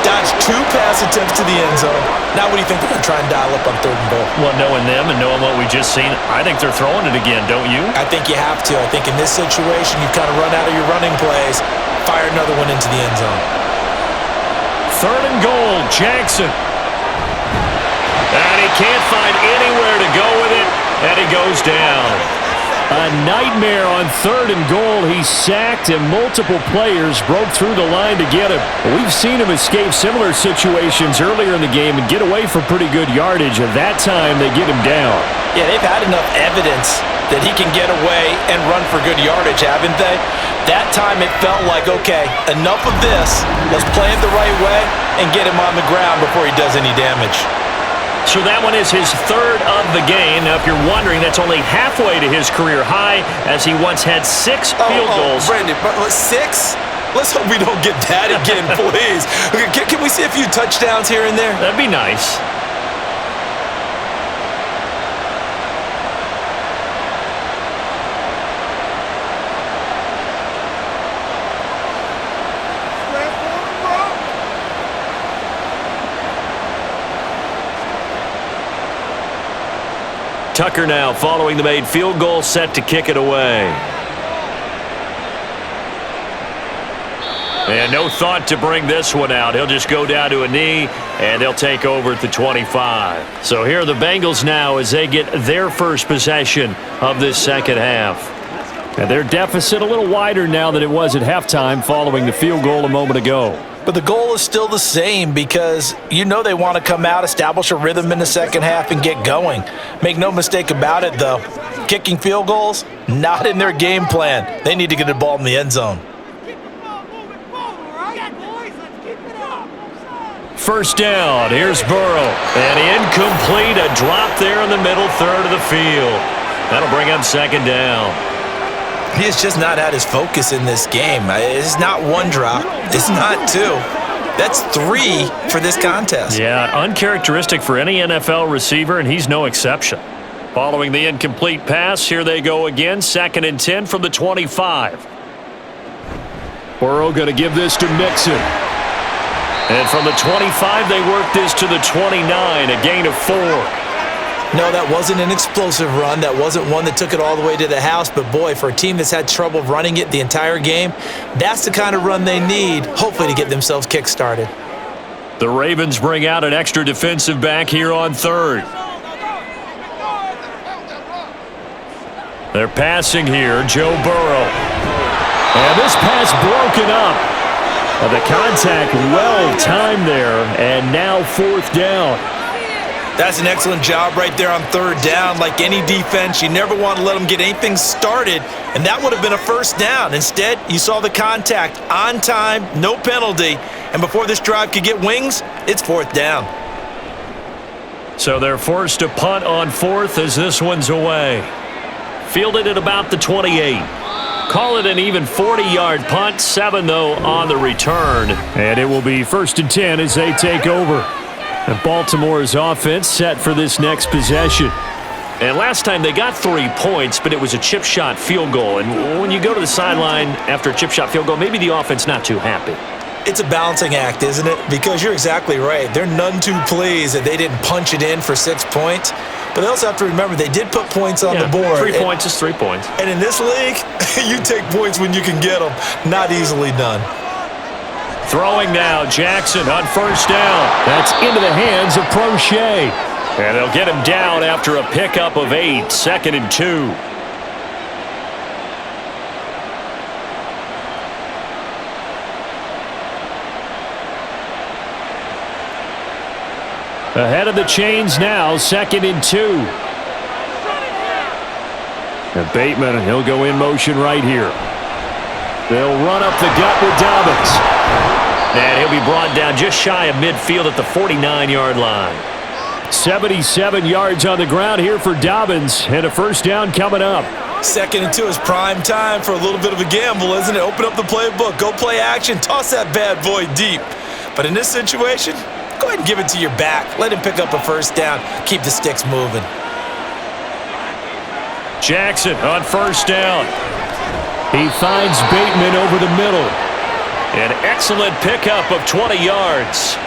Dodged 2 pass attempts to the end zone. Now what do you think they're going to try and dial up on third and goal? Well, knowing them and knowing what we just seen, I think they're throwing it again, don't you? I think you have to. I think in this situation, you kind of run out of your running plays, fire another one into the end zone. Third and goal, Jackson. And he can't find anywhere to go with it, and he goes down. A nightmare on third and goal. He's sacked, and multiple players broke through the line to get him. We've seen him escape similar situations earlier in the game and get away for pretty good yardage, and that time they get him down. Yeah, they've had enough evidence that he can get away and run for good yardage, haven't they? That time it felt like, okay, enough of this. Let's play it the right way and get him on the ground before he does any damage. So that one is his third of the game. Now, if you're wondering, that's only halfway to his career high, as he once had 6 field goals. Brandon, 6? Let's hope we don't get that again, please. Can we see a few touchdowns here and there? That'd be nice. Tucker now following the made field goal, set to kick it away. And no thought to bring this one out. He'll just go down to a knee, and they'll take over at the 25. So here are the Bengals now as they get their first possession of this second half. And their deficit a little wider now than it was at halftime following the field goal a moment ago. But the goal is still the same because you know they want to come out, establish a rhythm in the second half, and get going. Make no mistake about it, though. Kicking field goals, not in their game plan. They need to get the ball in the end zone. First down, here's Burrow. And incomplete, a drop there in the middle third of the field. That'll bring up second down. He has just not had his focus in this game. It's not one drop. It's not two. That's three for this contest. Yeah, uncharacteristic for any NFL receiver, and he's no exception. Following the incomplete pass, here they go again. 2nd and 10 from the 25. Burrow going to give this to Mixon. And from the 25, they work this to the 29, a gain of 4. No, that wasn't an explosive run. That wasn't one that took it all the way to the house. But, boy, for a team that's had trouble running it the entire game, that's the kind of run they need, hopefully, to get themselves kick-started. The Ravens bring out an extra defensive back here on 3rd. They're passing here, Joe Burrow. And this pass broken up. The contact well-timed there, and now 4th down. That's an excellent job right there on 3rd down. Like any defense, you never want to let them get anything started, and that would have been a first down. Instead, you saw the contact on time, no penalty, and before this drive could get wings, it's 4th down. So they're forced to punt on 4th as this one's away. Fielded at about the 28. Call it an even 40-yard punt, 7 though on the return. And it will be 1st and 10 as they take over. And Baltimore's offense set for this next possession. And last time they got 3 points, but it was a chip shot field goal. And when you go to the sideline after a chip shot field goal, maybe the offense not too happy. It's a balancing act, isn't it? Because you're exactly right. They're none too pleased that they didn't punch it in for 6 points. But they also have to remember they did put points on the board. 3 points is 3 points. And in this league, you take points when you can get them. Not easily done. Throwing now, Jackson on 1st down. That's into the hands of Prochet. And they'll get him down after a pickup of 8, 2nd and 2. Ahead of the chains now, 2nd and 2. And Bateman, he'll go in motion right here. They'll run up the gut with Dobbins. And he'll be brought down just shy of midfield at the 49-yard line. 77 yards on the ground here for Dobbins, and a 1st down coming up. 2nd and 2 is prime time for a little bit of a gamble, isn't it? Open up the playbook, go play action, toss that bad boy deep. But in this situation, go ahead and give it to your back. Let him pick up a 1st down. Keep the sticks moving. Jackson on 1st down. He finds Bateman over the middle. An excellent pickup of 20 yards.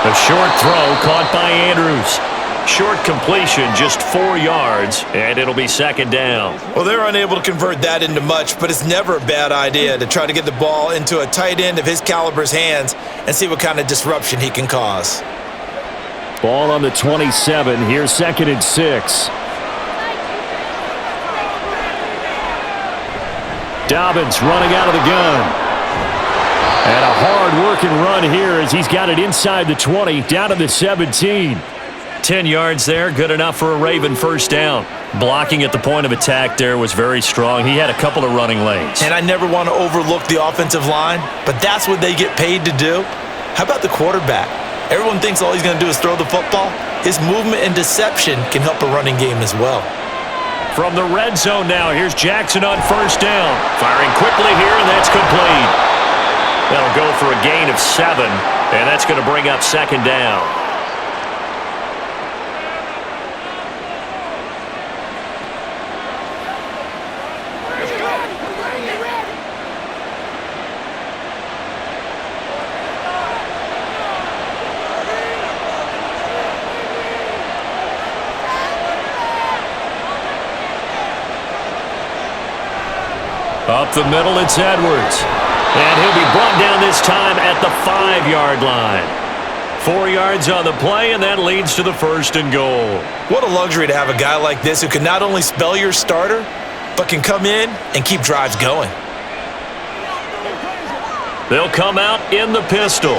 A short throw caught by Andrews. Short completion, just 4 yards, and it'll be 2nd down. Well, they're unable to convert that into much, but it's never a bad idea to try to get the ball into a tight end of his caliber's hands and see what kind of disruption he can cause. Ball on the 27. Here's 2nd and 6. Dobbins running out of the gun. And a hard-working run here as he's got it inside the 20, down to the 17. 10 yards there, good enough for a Raven 1st down. Blocking at the point of attack there was very strong. He had a couple of running lanes. And I never want to overlook the offensive line, but that's what they get paid to do. How about the quarterback? Everyone thinks all he's going to do is throw the football. His movement and deception can help a running game as well. From the red zone now, here's Jackson on 1st down. Firing quickly here, and that's complete. That'll go for a gain of 7, and that's going to bring up 2nd down. Up the middle, it's Edwards. And he'll be brought down this time at the 5-yard line. 4 yards on the play, and that leads to the 1st and goal. What a luxury to have a guy like this who can not only spell your starter, but can come in and keep drives going. They'll come out in the pistol.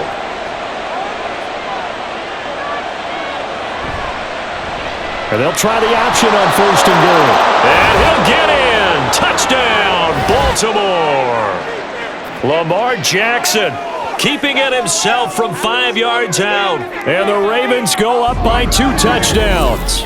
And they'll try the option on 1st and goal. And he'll get in. Touchdown, Baltimore. Lamar Jackson keeping it himself from 5 yards out. And the Ravens go up by 2 touchdowns.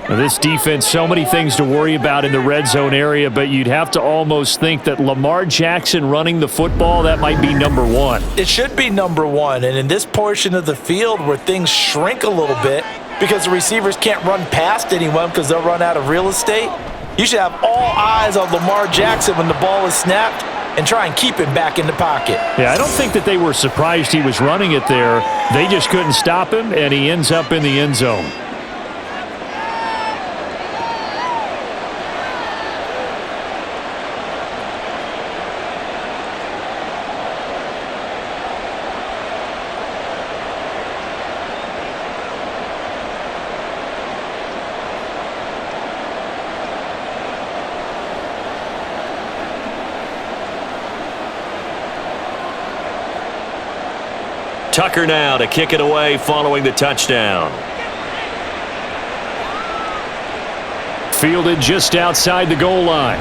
Now this defense, so many things to worry about in the red zone area, but you'd have to almost think that Lamar Jackson running the football, that might be number 1. It should be number 1, and in this portion of the field where things shrink a little bit because the receivers can't run past anyone because they'll run out of real estate, you should have all eyes on Lamar Jackson when the ball is snapped and try and keep him back in the pocket. Yeah, I don't think that they were surprised he was running it there. They just couldn't stop him, and he ends up in the end zone. Tucker now to kick it away following the touchdown. Fielded just outside the goal line.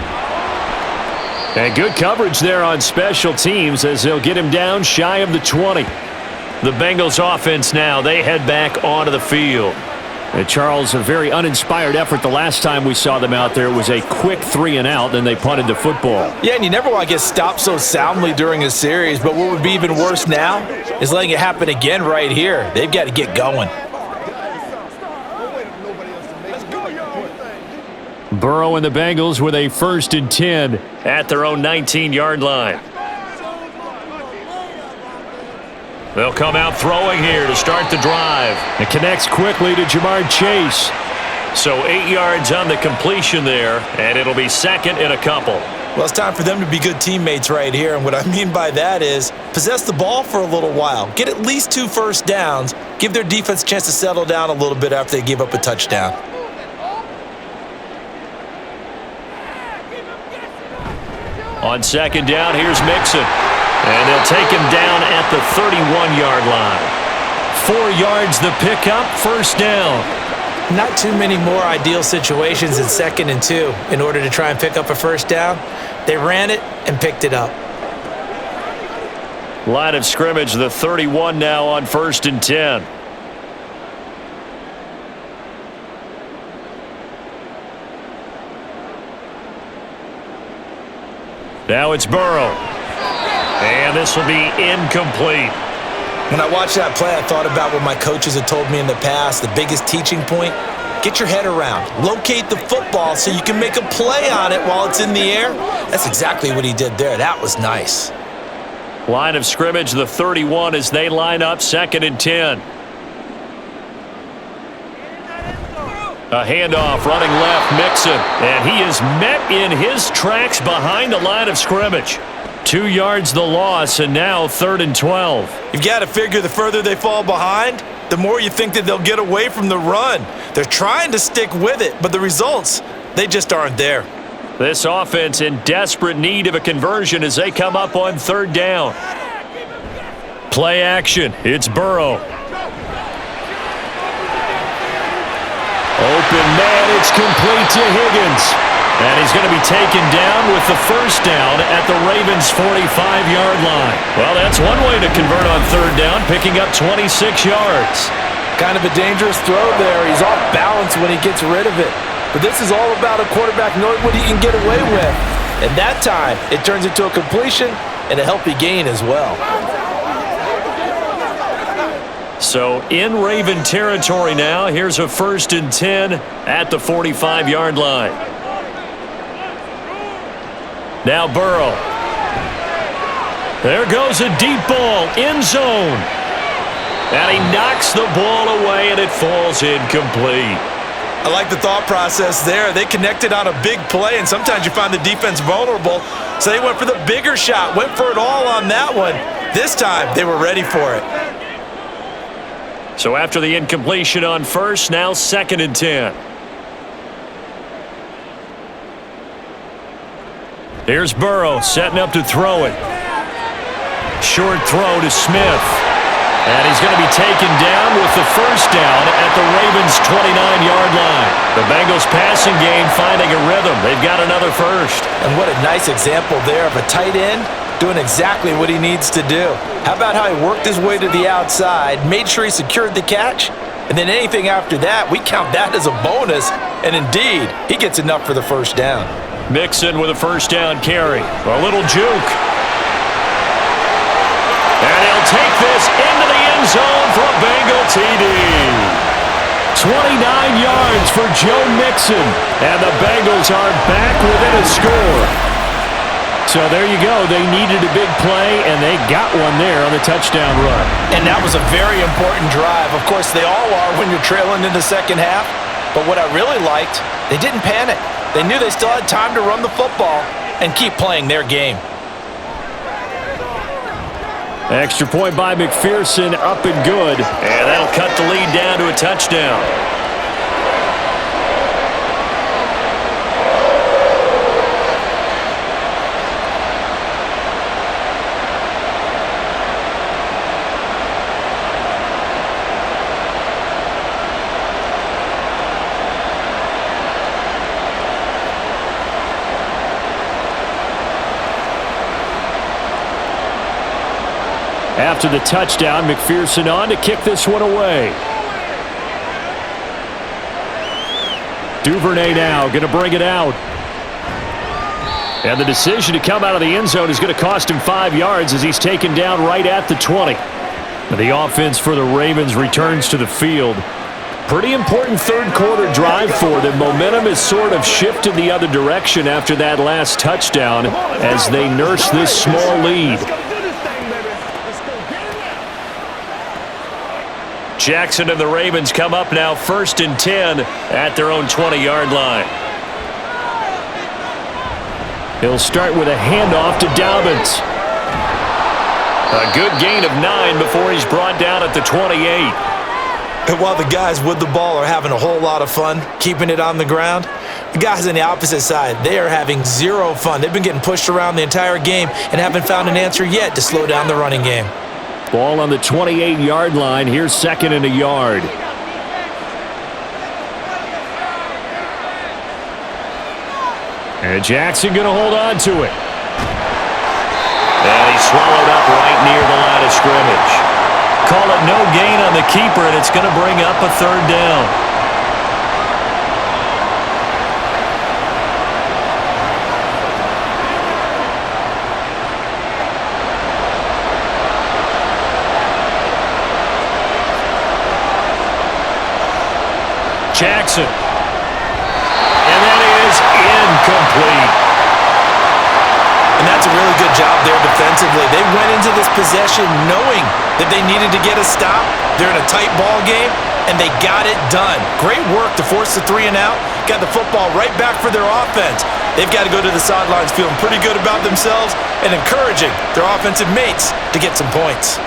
And good coverage there on special teams as they'll get him down shy of the 20. The Bengals offense now, they head back onto the field. And Charles, a very uninspired effort the last time we saw them out there. It was a quick 3 and out, then they punted the football. Yeah, and you never want to get stopped so soundly during a series, but what would be even worse now is letting it happen again right here. They've got to get going. Burrow and the Bengals with a 1st and 10 at their own 19-yard line. They'll come out throwing here to start the drive. It connects quickly to Jamar Chase. So 8 yards on the completion there, and it'll be 2nd and a couple. Well, it's time for them to be good teammates right here, and what I mean by that is possess the ball for a little while. Get at least 2 first downs. Give their defense a chance to settle down a little bit after they give up a touchdown. On 2nd down, here's Mixon. And they'll take him down at the 31-yard line. 4 yards the pickup, 1st down. Not too many more ideal situations in 2nd and 2 in order to try and pick up a 1st down. They ran it and picked it up. Line of scrimmage, the 31 now on 1st and 10. Now it's Burrow. And this will be incomplete. When I watched that play, I thought about what my coaches had told me in the past. The biggest teaching point, get your head around. Locate the football so you can make a play on it while it's in the air. That's exactly what he did there. That was nice. Line of scrimmage, the 31 as they line up 2nd and 10. A handoff running left, Mixon. And he is met in his tracks behind the line of scrimmage. 2 yards the loss, and now 3rd and 12. You've got to figure the further they fall behind, the more you think that they'll get away from the run. They're trying to stick with it, but the results, they just aren't there. This offense in desperate need of a conversion as they come up on 3rd down. Play action. It's Burrow. Open man, it's complete to Higgins. And he's going to be taken down with the 1st down at the Ravens' 45-yard line. Well, that's one way to convert on 3rd down, picking up 26 yards. Kind of a dangerous throw there. He's off balance when he gets rid of it. But this is all about a quarterback knowing what he can get away with. And that time, it turns into a completion and a healthy gain as well. So in Raven territory now, here's a 1st and 10 at the 45-yard line. Now Burrow. There goes a deep ball, end zone. And he knocks the ball away, and it falls incomplete. I like the thought process there. They connected on a big play, and sometimes you find the defense vulnerable. So they went for the bigger shot, went for it all on that one. This time, they were ready for it. So after the incompletion on first, now 2nd and 10. Here's Burrow setting up to throw it. Short throw to Smith. And he's going to be taken down with the first down at the Ravens' 29-yard line. The Bengals passing game finding a rhythm. They've got another first. And what a nice example there of a tight end doing exactly what he needs to do. How about how he worked his way to the outside, made sure he secured the catch, and then anything after that, we count that as a bonus. And indeed, he gets enough for the first down. Mixon with a first down carry. A little juke. And he'll take this into the end zone for a Bengal TD. 29 yards for Joe Mixon. And the Bengals are back within a score. So there you go. They needed a big play, and they got one there on the touchdown run. And that was a very important drive. Of course, they all are when you're trailing in the second half. But what I really liked, they didn't panic. They knew they still had time to run the football and keep playing their game. Extra point by McPherson, up and good. And that'll cut the lead down to a touchdown. After the touchdown, McPherson on to kick this one away. Duvernay now going to bring it out. And the decision to come out of the end zone is going to cost him 5 yards as he's taken down right at the 20. And the offense for the Ravens returns to the field. Pretty important third quarter drive for them. Momentum has sort of shifted the other direction after that last touchdown as they nurse this small lead. Jackson and the Ravens come up now 1st and 10 at their own 20-yard line. He'll start with a handoff to Dobbins. A good gain of 9 before he's brought down at the 28. And while the guys with the ball are having a whole lot of fun keeping it on the ground, the guys on the opposite side, they are having zero fun. They've been getting pushed around the entire game and haven't found an answer yet to slow down the running game. Ball on the 28-yard line. Here's 2nd and a yard. And Jackson going to hold on to it. And he's swallowed up right near the line of scrimmage. Call it no gain on the keeper, and it's going to bring up a 3rd down. Jackson. And that is incomplete. And that's a really good job there defensively. They went into this possession knowing that they needed to get a stop. They're in a tight ball game, and they got it done. Great work to force the 3 and out. Got the football right back for their offense. They've got to go to the sidelines feeling pretty good about themselves and encouraging their offensive mates to get some points.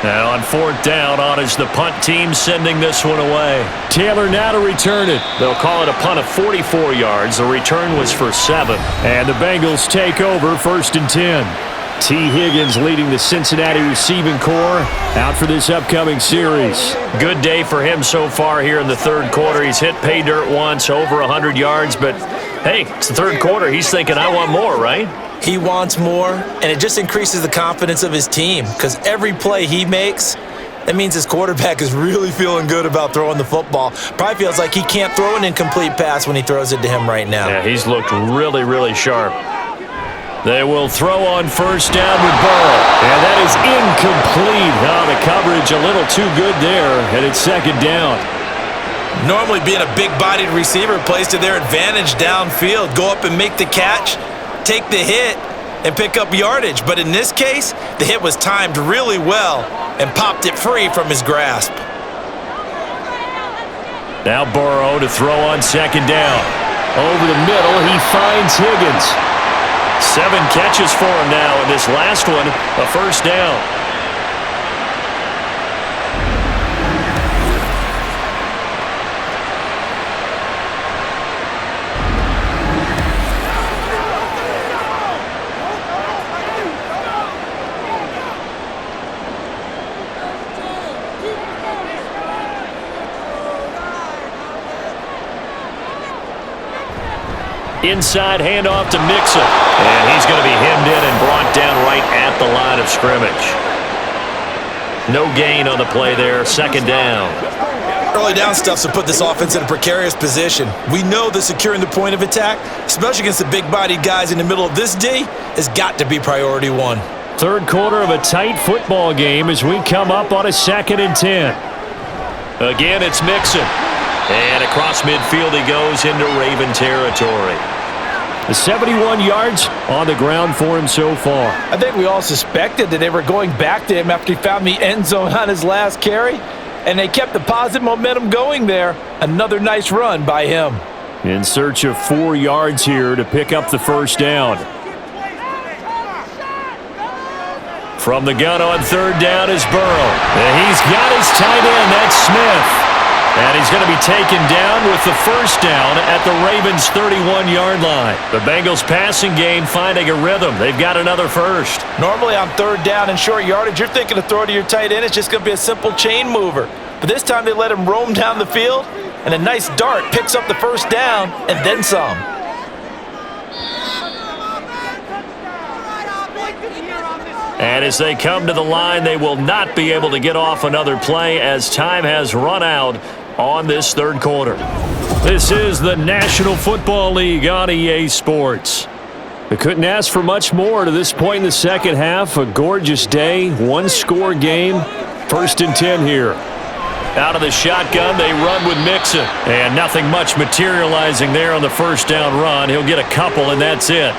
Now on 4th down, on is the punt team sending this one away. Taylor now to return it. They'll call it a punt of 44 yards. The return was for 7. And the Bengals take over 1st and 10. T. Higgins leading the Cincinnati receiving corps out for this upcoming series. Good day for him so far here in the 3rd quarter. He's hit pay dirt once, over 100 yards. But, hey, it's the 3rd quarter. He's thinking, I want more, right? He wants more, and it just increases the confidence of his team because every play he makes, that means his quarterback is really feeling good about throwing the football. Probably feels like he can't throw an incomplete pass when he throws it to him right now. Yeah, he's looked really, really sharp. They will throw on 1st down with Burrow. And that is incomplete. Oh, the coverage a little too good there, and it's 2nd down. Normally being a big-bodied receiver plays to their advantage downfield. Go up and make the catch, take the hit, and pick up yardage. But in this case, the hit was timed really well and popped it free from his grasp. Now Burrow to throw on 2nd down. Over the middle, he finds Higgins. 7 catches for him now, and this last one, a first down. Inside handoff to Mixon. And he's going to be hemmed in and brought down right at the line of scrimmage. No gain on the play there. Second down. Early down stuff's to put this offense in a precarious position. We know that securing the point of attack, especially against the big-bodied guys in the middle of this D, has got to be priority one. Third quarter of a tight football game as we come up on a 2nd and 10. Again, it's Mixon. And across midfield he goes into Raven territory. The 71 yards on the ground for him so far. I think we all suspected that they were going back to him after he found the end zone on his last carry, and they kept the positive momentum going there. Another nice run by him. In search of 4 yards here to pick up the first down. From the gun on third down is Burrow. And he's got his tight end, that's Smith. And he's going to be taken down with the first down at the Ravens' 31-yard line. The Bengals passing game finding a rhythm. They've got another first. Normally on third down and short yardage, you're thinking to throw to your tight end. It's just going to be a simple chain mover. But this time they let him roam down the field, and a nice dart picks up the first down and then some. And as they come to the line, they will not be able to get off another play as time has run out on this third quarter. This is the National Football League on EA Sports. We couldn't ask for much more to this point in the second half. A gorgeous day, one-score game, 1st and 10 here. Out of the shotgun, they run with Mixon. And nothing much materializing there on the first down run. He'll get a couple, and that's it.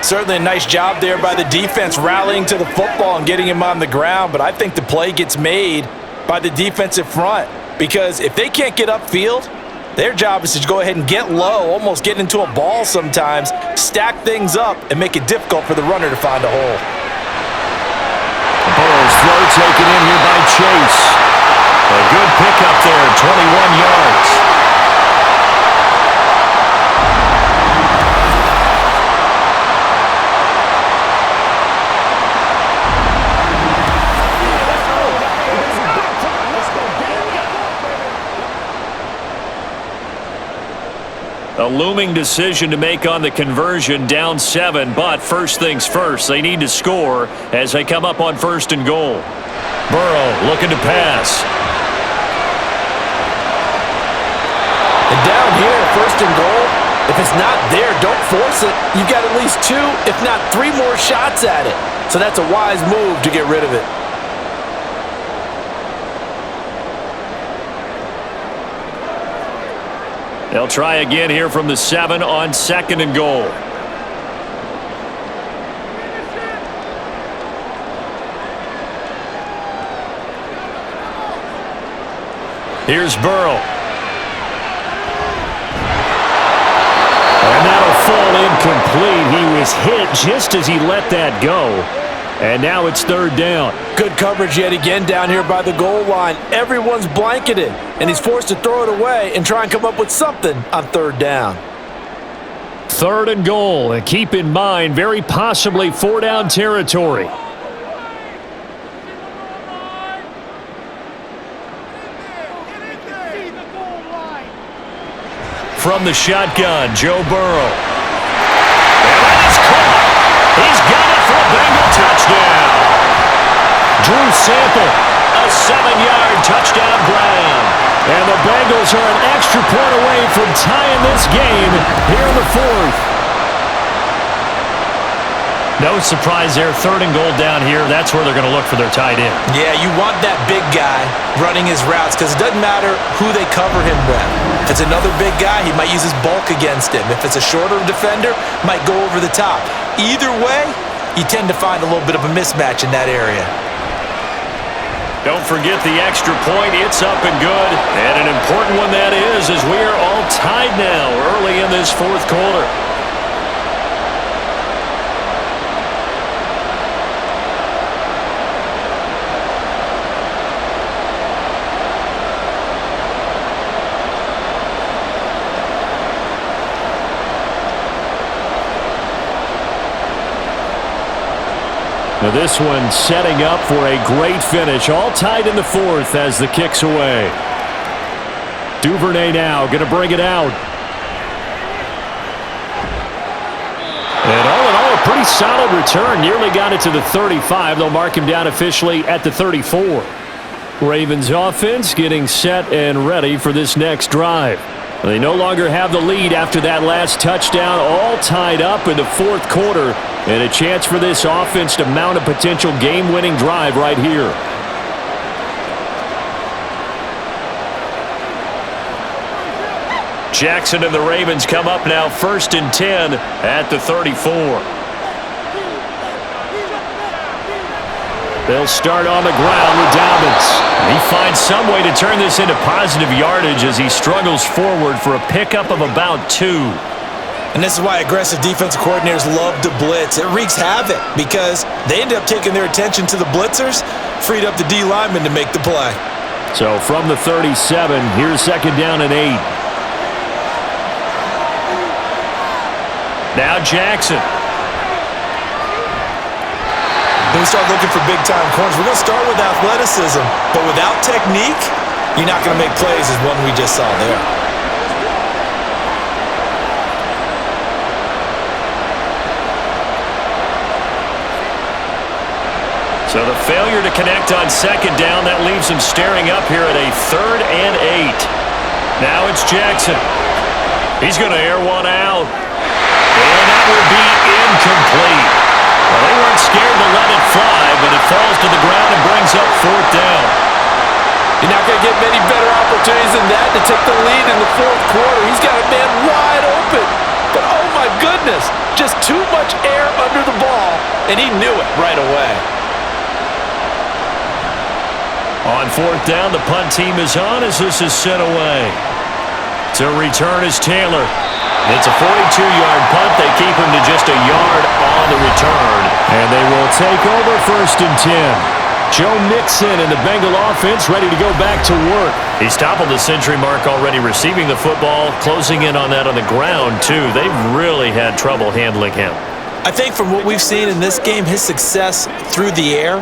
Certainly a nice job there by the defense rallying to the football and getting him on the ground, but I think the play gets made by the defensive front because if they can't get upfield, their job is to go ahead and get low, almost get into a ball sometimes, stack things up, and make it difficult for the runner to find a hole. Burrow's throw taken in here by Chase. A good pickup there, 21 yards. A looming decision to make on the conversion, down 7, but first things first, they need to score as they come up on 1st and goal. Burrow looking to pass. And down here, 1st and goal, if it's not there, don't force it. You've got at least 2, if not 3 more shots at it. So that's a wise move to get rid of it. They'll try again here from the 7 on 2nd and goal. Here's Burrow. And that'll fall incomplete. He was hit just as he let that go. And now it's 3rd down. Good coverage yet again down here by the goal line. Everyone's blanketed, and he's forced to throw it away and try and come up with something on 3rd down. 3rd and goal, and keep in mind, very possibly 4-down territory. From the shotgun, Joe Burrow. And that is caught. He's got it for a Bengal touchdown. Drew Sample, a 7-yard touchdown grab. And the Bengals are an extra point away from tying this game here in the 4th. No surprise there, 3rd and goal down here. That's where they're going to look for their tight end. Yeah, you want that big guy running his routes because it doesn't matter who they cover him with. If it's another big guy, he might use his bulk against him. If it's a shorter defender, might go over the top. Either way, you tend to find a little bit of a mismatch in that area. Don't forget the extra point. It's up and good. And an important one that is, as we are all tied now early in this 4th quarter. Now this one setting up for a great finish. All tied in the fourth as the kick's away. Duvernay now going to bring it out. And all in all, a pretty solid return. Nearly got it to the 35. They'll mark him down officially at the 34. Ravens offense getting set and ready for this next drive. They no longer have the lead after that last touchdown, all tied up in the fourth quarter, and a chance for this offense to mount a potential game-winning drive right here. Jackson and the Ravens come up now 1st and 10 at the 34. They'll start on the ground with Dobbins. He finds some way to turn this into positive yardage as he struggles forward for a pickup of about 2. And this is why aggressive defensive coordinators love to blitz. It wreaks havoc because they end up taking their attention to the blitzers, freed up the D lineman to make the play. So from the 37, here's 2nd down and 8. Now Jackson. When we start looking for big-time corners, we're going to start with athleticism. But without technique, you're not going to make plays as one we just saw there. So the failure to connect on 2nd down, that leaves him staring up here at a 3rd and 8. Now it's Jackson. He's going to air one out. And that will be incomplete. Well, they weren't scared to let it fly, but it falls to the ground and brings up 4th down. You're not going to get many better opportunities than that to take the lead in the fourth quarter. He's got a man wide open. But, oh, my goodness, just too much air under the ball, and he knew it right away. On 4th down, the punt team is on as this is sent away. To return is Taylor. It's a 42-yard punt. They keep him to just a yard on the return. And they will take over 1st and 10. Joe Mixon and the Bengal offense ready to go back to work. He's toppled the century mark already receiving the football, closing in on that on the ground, too. They've really had trouble handling him. I think from what we've seen in this game, his success through the air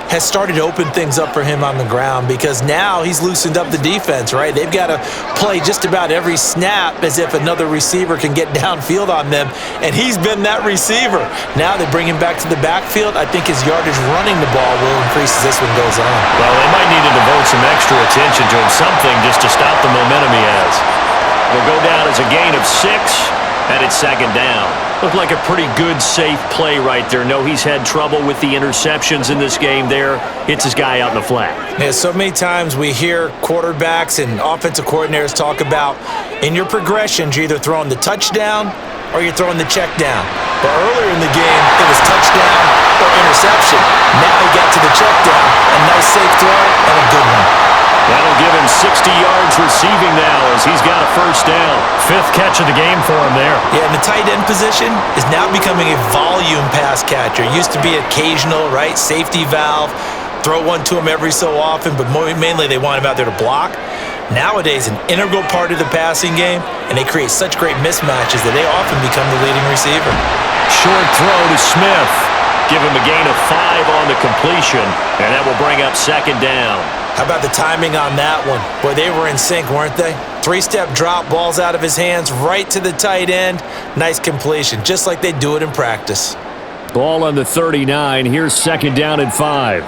has started to open things up for him on the ground because now he's loosened up the defense, right? They've got to play just about every snap as if another receiver can get downfield on them, and he's been that receiver. Now they bring him back to the backfield. I think his yardage running the ball will increase as this one goes on. Well, they might need to devote some extra attention to him, something just to stop the momentum he has. It'll go down as a gain of 6, and it's 2nd down. Looked like a pretty good, safe play right there. No, he's had trouble with the interceptions in this game there. Hits his guy out in the flat. Yeah, so many times we hear quarterbacks and offensive coordinators talk about in your progressions, you're either throwing the touchdown or you're throwing the check down. But earlier in the game, it was touchdown or interception. Now he got to the check down. A nice safe throw and a good one. That'll give him 60 yards receiving now as he's got a 1st down. 5th catch of the game for him there. Yeah, and the tight end position is now becoming a volume pass catcher. It used to be occasional, right? Safety valve. Throw one to him every so often, but mainly they want him out there to block. Nowadays, an integral part of the passing game, and they create such great mismatches that they often become the leading receiver. Short throw to Smith. Give him a gain of 5 on the completion, and that will bring up 2nd down. How about the timing on that one? Boy, they were in sync, weren't they? 3-step drop, balls out of his hands, right to the tight end. Nice completion, just like they do it in practice. Ball on the 39. Here's 2nd down and 5.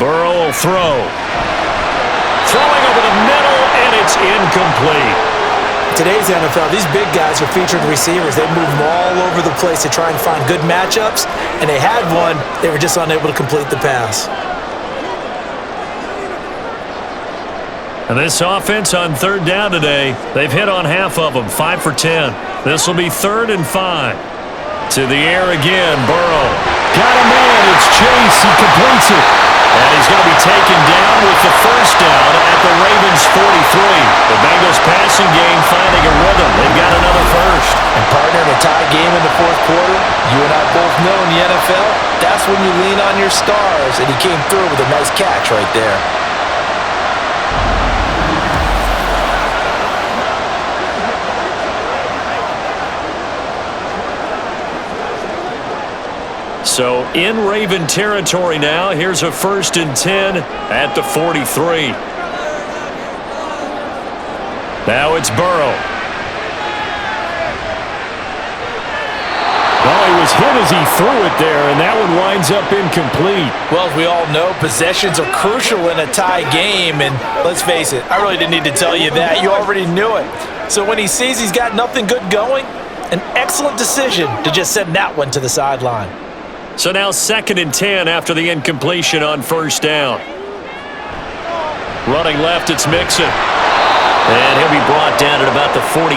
Burrow will throw. Throwing over the middle, and it's incomplete. Today's NFL, these big guys are featured receivers. They move them all over the place to try and find good matchups, and they had one. They were just unable to complete the pass. And this offense on 3rd down today, they've hit on half of them, 5 for 10. This will be 3rd and 5. To the air again, Burrow. Got a man, it's Chase, he completes it. And he's going to be taken down with the 1st down at the Ravens' 43. The Bengals passing game finding a rhythm. They've got another 1st. And partner, in a tie game in the fourth quarter, you and I both know in the NFL, that's when you lean on your stars, and he came through with a nice catch right there. So in Raven territory now. Here's a 1st and 10 at the 43. Now it's Burrow. Well, he was hit as he threw it there, and that one winds up incomplete. Well, as we all know, possessions are crucial in a tie game, and let's face it, I really didn't need to tell you that. You already knew it. So when he sees he's got nothing good going, an excellent decision to just send that one to the sideline. So now 2nd and 10 after the incompletion on 1st down. Running left, it's Mixon. And he'll be brought down at about the 42.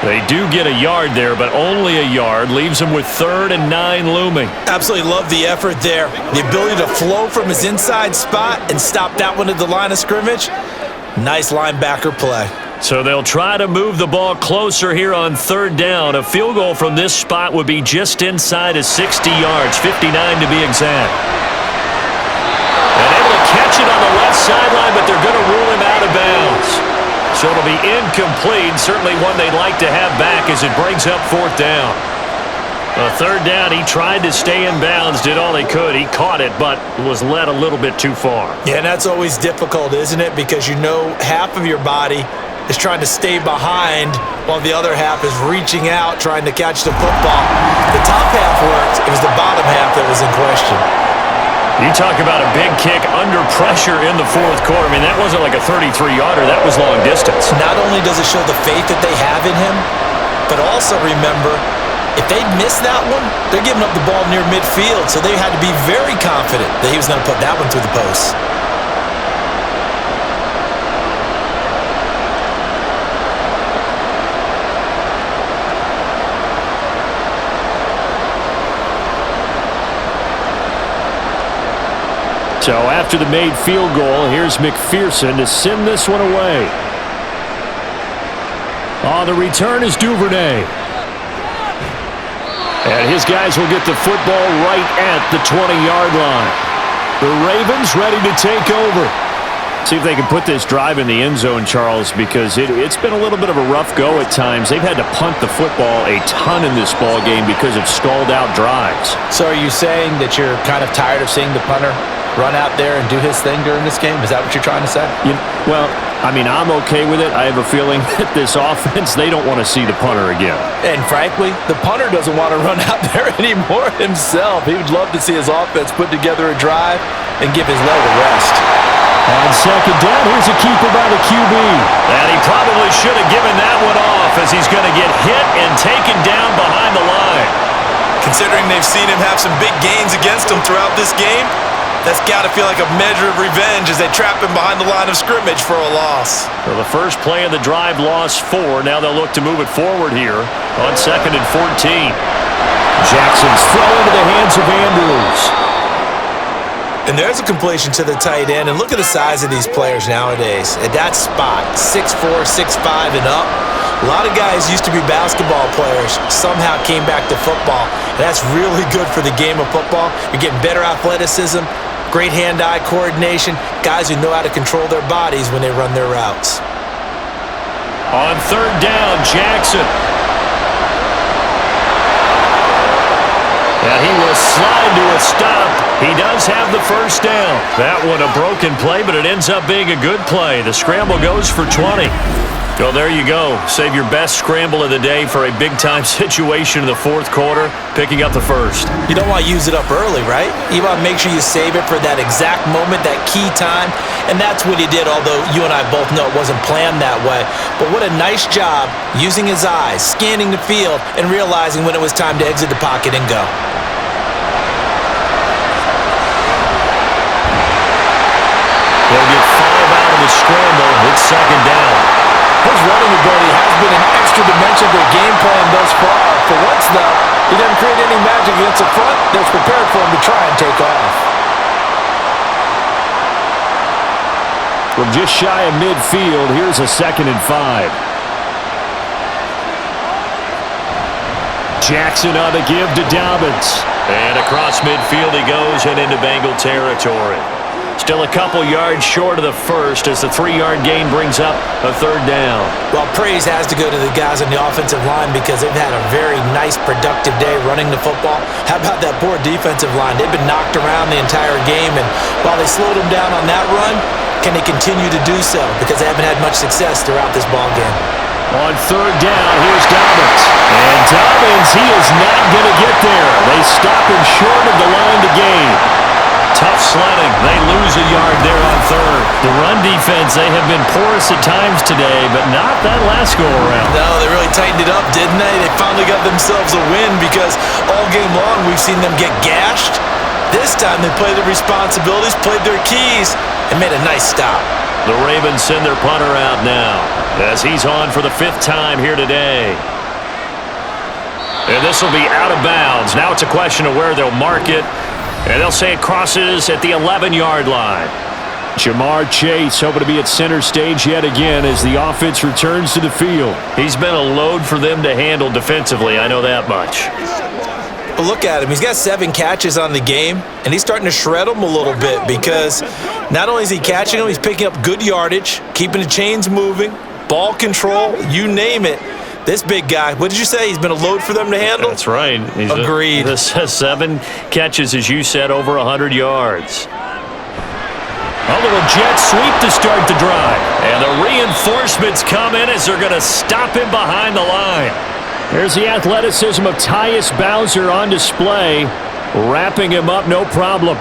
They do get a yard there, but only a yard. Leaves him with 3rd and 9 looming. Absolutely love the effort there. The ability to flow from his inside spot and stop that one at the line of scrimmage. Nice linebacker play. So they'll try to move the ball closer here on 3rd down. A field goal from this spot would be just inside of 60 yards, 59 to be exact. And able to catch it on the left sideline, but they're going to rule him out of bounds. So it'll be incomplete, certainly one they'd like to have back as it brings up 4th down. 3rd down, he tried to stay in bounds, did all he could. He caught it, but was led a little bit too far. Yeah, and that's always difficult, isn't it? Because you know half of your body is trying to stay behind while the other half is reaching out, trying to catch the football. The top half worked. It was the bottom half that was in question. You talk about a big kick under pressure in the 4th quarter. I mean, that wasn't like a 33-yarder. That was long distance. Not only does it show the faith that they have in him, but also remember, if they'd missed that one, they're giving up the ball near midfield, so they had to be very confident that he was going to put that one through the post. So after the made field goal, here's McPherson to send this one away. On the return is Duvernay. And his guys will get the football right at the 20-yard line. The Ravens ready to take over. See if they can put this drive in the end zone, Charles, because it's been a little bit of a rough go at times. They've had to punt the football a ton in this ball game because of stalled-out drives. So are you saying that you're kind of tired of seeing the punter run out there and do his thing during this game? Is that what you're trying to say? Well, I mean, I'm okay with it. I have a feeling that this offense, they don't want to see the punter again. And frankly, the punter doesn't want to run out there anymore himself. He would love to see his offense put together a drive and give his leg a rest. On 2nd down, here's a keeper by the QB. And he probably should have given that one off as he's going to get hit and taken down behind the line. Considering they've seen him have some big gains against them throughout this game, that's got to feel like a measure of revenge as they trap him behind the line of scrimmage for a loss. So the first play of the drive lost 4. Now they'll look to move it forward here on 2nd and 14. Jackson's throw into the hands of Andrews. And there's a completion to the tight end. And look at the size of these players nowadays. At that spot, 6'4", 6'5", and up. A lot of guys used to be basketball players, somehow came back to football. And that's really good for the game of football. You're getting better athleticism, great hand-eye coordination, guys who know how to control their bodies when they run their routes. On 3rd down, Jackson. And he will slide to a stop. He does have the first down. That one a broken play, but it ends up being a good play. The scramble goes for 20. Well, there you go. Save your best scramble of the day for a big-time situation in the 4th quarter, picking up the first. You don't want to use it up early, right? You want to make sure you save it for that exact moment, that key time. And that's what he did, although you and I both know it wasn't planned that way. But what a nice job using his eyes, scanning the field, and realizing when it was time to exit the pocket and go. They'll get 5 out of the scramble. It's 2nd down. His running ability has been an extra dimension to the game plan thus far. For once, though, he didn't create any magic against the front that's prepared for him to try and take off. From just shy of midfield, here's a 2nd and 5. Jackson on the give to Dobbins. And across midfield he goes and into Bengal territory. Still a couple yards short of the first as the 3-yard gain brings up a 3rd down. Well, praise has to go to the guys on the offensive line because they've had a very nice, productive day running the football. How about that poor defensive line? They've been knocked around the entire game, and while they slowed them down on that run, can they continue to do so? Because they haven't had much success throughout this ball game. On 3rd down, here's Dobbins. And Dobbins, he is not going to get there. They stop him short of the line to gain. Tough sledding. They lose a yard there on 3rd. The run defense, they have been porous at times today, but not that last go-around. No, they really tightened it up, didn't they? They finally got themselves a win because all game long we've seen them get gashed. This time they played their responsibilities, played their keys, and made a nice stop. The Ravens send their punter out now as he's on for the 5th time here today. And this will be out of bounds. Now it's a question of where they'll mark it. And they'll say it crosses at the 11-yard line. Jamar Chase hoping to be at center stage yet again as the offense returns to the field. He's been a load for them to handle defensively, I know that much. But look at him. He's got 7 catches on the game, and he's starting to shred them a little bit because not only is he catching them, he's picking up good yardage, keeping the chains moving, ball control, you name it. This big guy, what did you say? He's been a load for them to handle? That's right. Agreed. 7 catches, as you said, over 100 yards. A little jet sweep to start the drive. And the reinforcements come in as they're going to stop him behind the line. There's the athleticism of Tyus Bowser on display. Wrapping him up, no problem.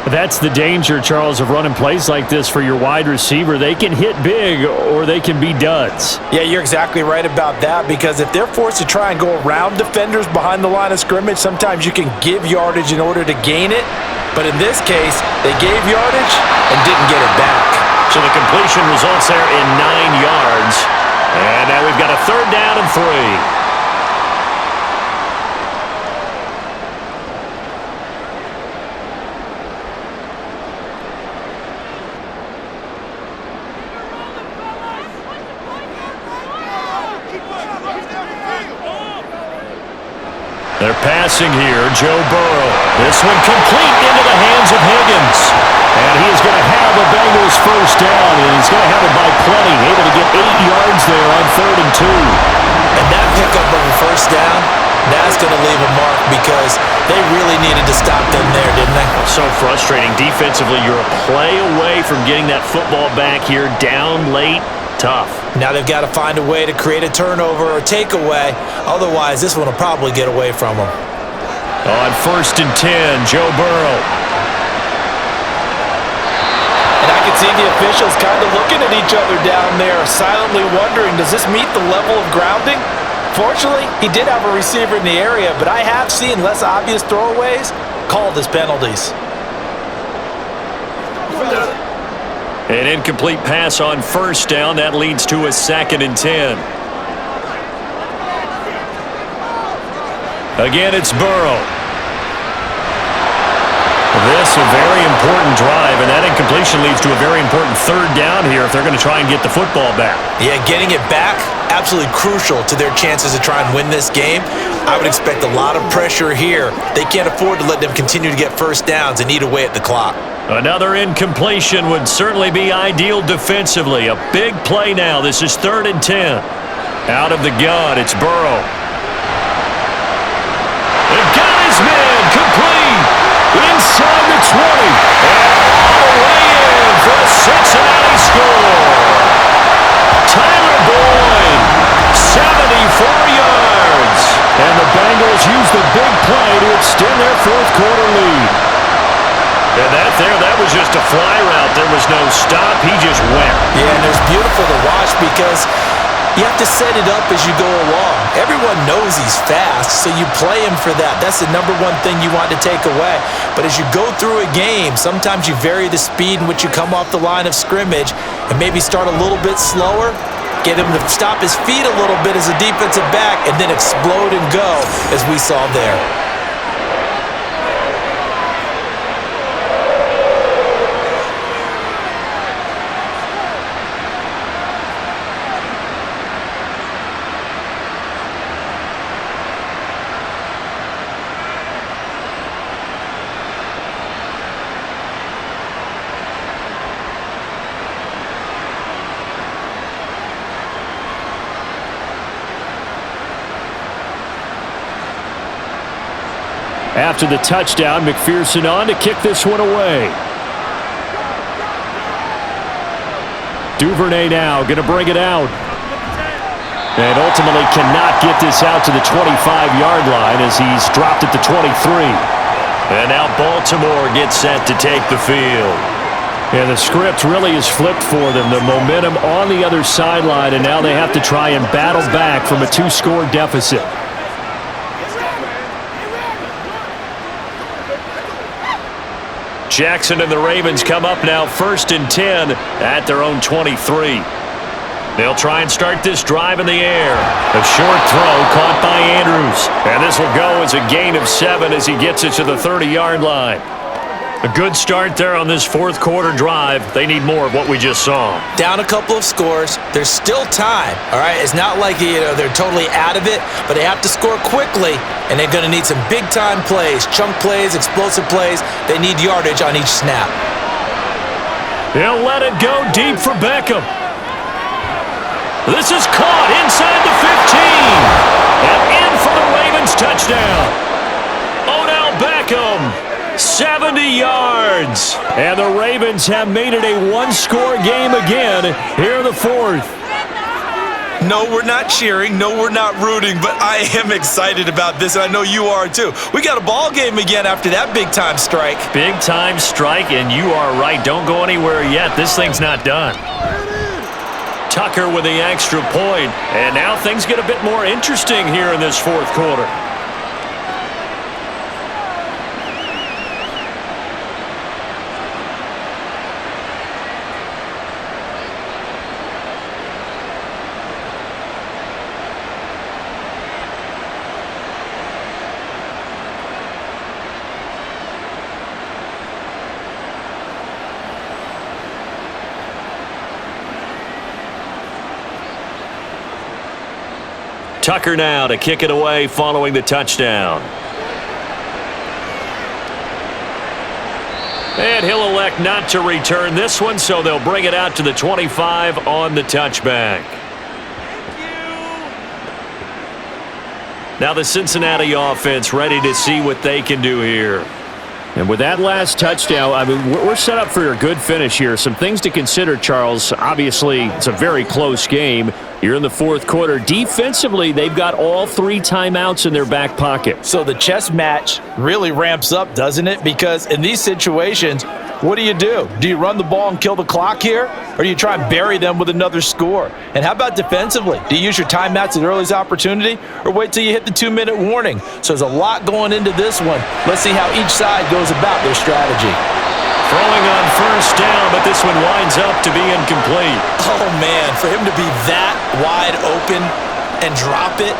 That's the danger, Charles, of running plays like this for your wide receiver. They can hit big or they can be duds. Yeah, you're exactly right about that because if they're forced to try and go around defenders behind the line of scrimmage, sometimes you can give yardage in order to gain it. But in this case, they gave yardage and didn't get it back. So the completion results there in 9 yards. And now we've got a 3rd down and 3. They're passing here, Joe Burrow. This one complete into the hands of Higgins. And he is going to have a Bengals 1st down, and he's going to have it by plenty. Able to get 8 yards there on 3rd and 2. And that pickup of a 1st down, that's going to leave a mark because they really needed to stop them there, didn't they? So frustrating. Defensively, you're a play away from getting that football back here down late. Tough. Now they've got to find a way to create a turnover or takeaway. Otherwise, this one will probably get away from them. On 1st and 10, Joe Burrow. And I can see the officials kind of looking at each other down there, silently wondering, does this meet the level of grounding? Fortunately, he did have a receiver in the area, but I have seen less obvious throwaways called as penalties. An incomplete pass on 1st down. That leads to a 2nd and 10. Again, it's Burrow. This a very important drive, and that incompletion leads to a very important 3rd down here if they're going to try and get the football back. Yeah, getting it back, absolutely crucial to their chances to try and win this game. I would expect a lot of pressure here. They can't afford to let them continue to get 1st downs and eat away at the clock. Another incompletion would certainly be ideal defensively. A big play now. This is 3rd and 10. Out of the gun, it's Burrow. And got his man complete inside the 20. And all the way in for a Cincinnati score. Tyler Boyd, 74 yards. And the Bengals use the big play to extend their 4th quarter lead. And that was just a fly route. There was no stop. He just went. Yeah, and it's beautiful to watch because you have to set it up as you go along. Everyone knows he's fast, so you play him for that. That's the #1 thing you want to take away. But as you go through a game, sometimes you vary the speed in which you come off the line of scrimmage and maybe start a little bit slower, get him to stop his feet a little bit as a defensive back, and then explode and go as we saw there. After the touchdown, McPherson on to kick this one away. Duvernay now going to bring it out. And ultimately cannot get this out to the 25-yard line as he's dropped at the 23. And now Baltimore gets set to take the field. And the script really is flipped for them. The momentum on the other sideline, and now they have to try and battle back from a 2-score deficit. Jackson and the Ravens come up now 1st and 10 at their own 23. They'll try and start this drive in the air. A short throw caught by Andrews. And this will go as a gain of 7 as he gets it to the 30-yard line. A good start there on this fourth-quarter drive. They need more of what we just saw. Down a couple of scores. There's still time, all right? It's not like they're totally out of it, but they have to score quickly, and they're going to need some big-time plays, chunk plays, explosive plays. They need yardage on each snap. He'll let it go deep for Beckham. This is caught inside the 15. And in for the Ravens touchdown. Odell Beckham. 70 yards. And the Ravens have made it a one-score game again here in the fourth. No, we're not cheering. No, we're not rooting, but I am excited about this, and I know you are too. We got a ball game again after that big-time strike. Big-time strike, and you are right. Don't go anywhere yet. This thing's not done. Tucker with the extra point, and now things get a bit more interesting here in this fourth quarter. Tucker now to kick it away following the touchdown. And he'll elect not to return this one, so they'll bring it out to the 25 on the touchback. Now the Cincinnati offense ready to see what they can do here. And with that last touchdown, I mean, we're set up for a good finish here. Some things to consider, Charles. Obviously, it's a very close game. You're in the fourth quarter. Defensively, they've got all 3 timeouts in their back pocket. So the chess match really ramps up, doesn't it? Because in these situations, what do? Do you run the ball and kill the clock here? Or do you try and bury them with another score? And how about defensively? Do you use your timeouts at the earliest opportunity? Or wait till you hit the 2-minute warning? So there's a lot going into this one. Let's see how each side goes about their strategy. Throwing on first down, but this one winds up to be incomplete. Oh, man, for him to be that wide open and drop it,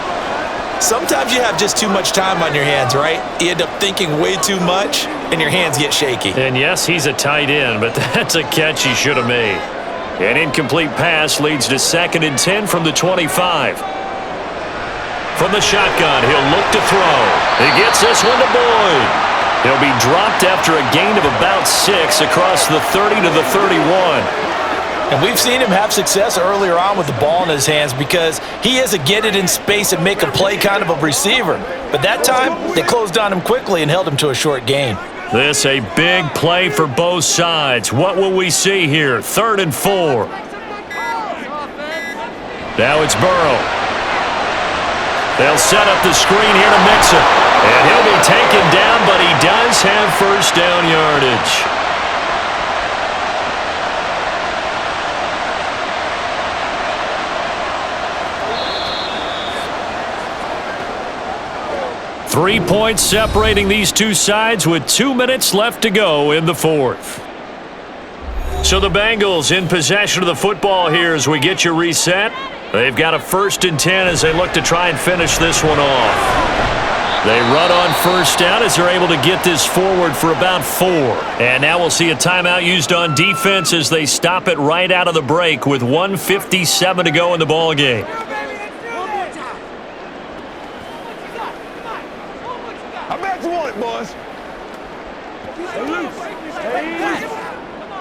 sometimes you have just too much time on your hands, right? You end up thinking way too much, and your hands get shaky. And yes, he's a tight end, but that's a catch he should have made. An incomplete pass leads to 2nd and 10 from the 25. From the shotgun, he'll look to throw. He gets this one to Boyd. He'll be dropped after a gain of about 6 across the 30 to the 31. And we've seen him have success earlier on with the ball in his hands because he is a get it in space and make a play kind of a receiver. But that time, they closed on him quickly and held him to a short gain. This a big play for both sides. What will we see here? 3rd and 4. Now it's Burrow. They'll set up the screen here to Mixon. And he'll be taken down, but he does have first down yardage. Three points separating these two sides with 2 minutes left to go in the fourth. So the Bengals in possession of the football here as we get you reset. They've got a 1st and 10 as they look to try and finish this one off. They run on first down as they're able to get this forward for about 4. And now we'll see a timeout used on defense as they stop it right out of the break with 1:57 to go in the ball game. I bet you want it, boys.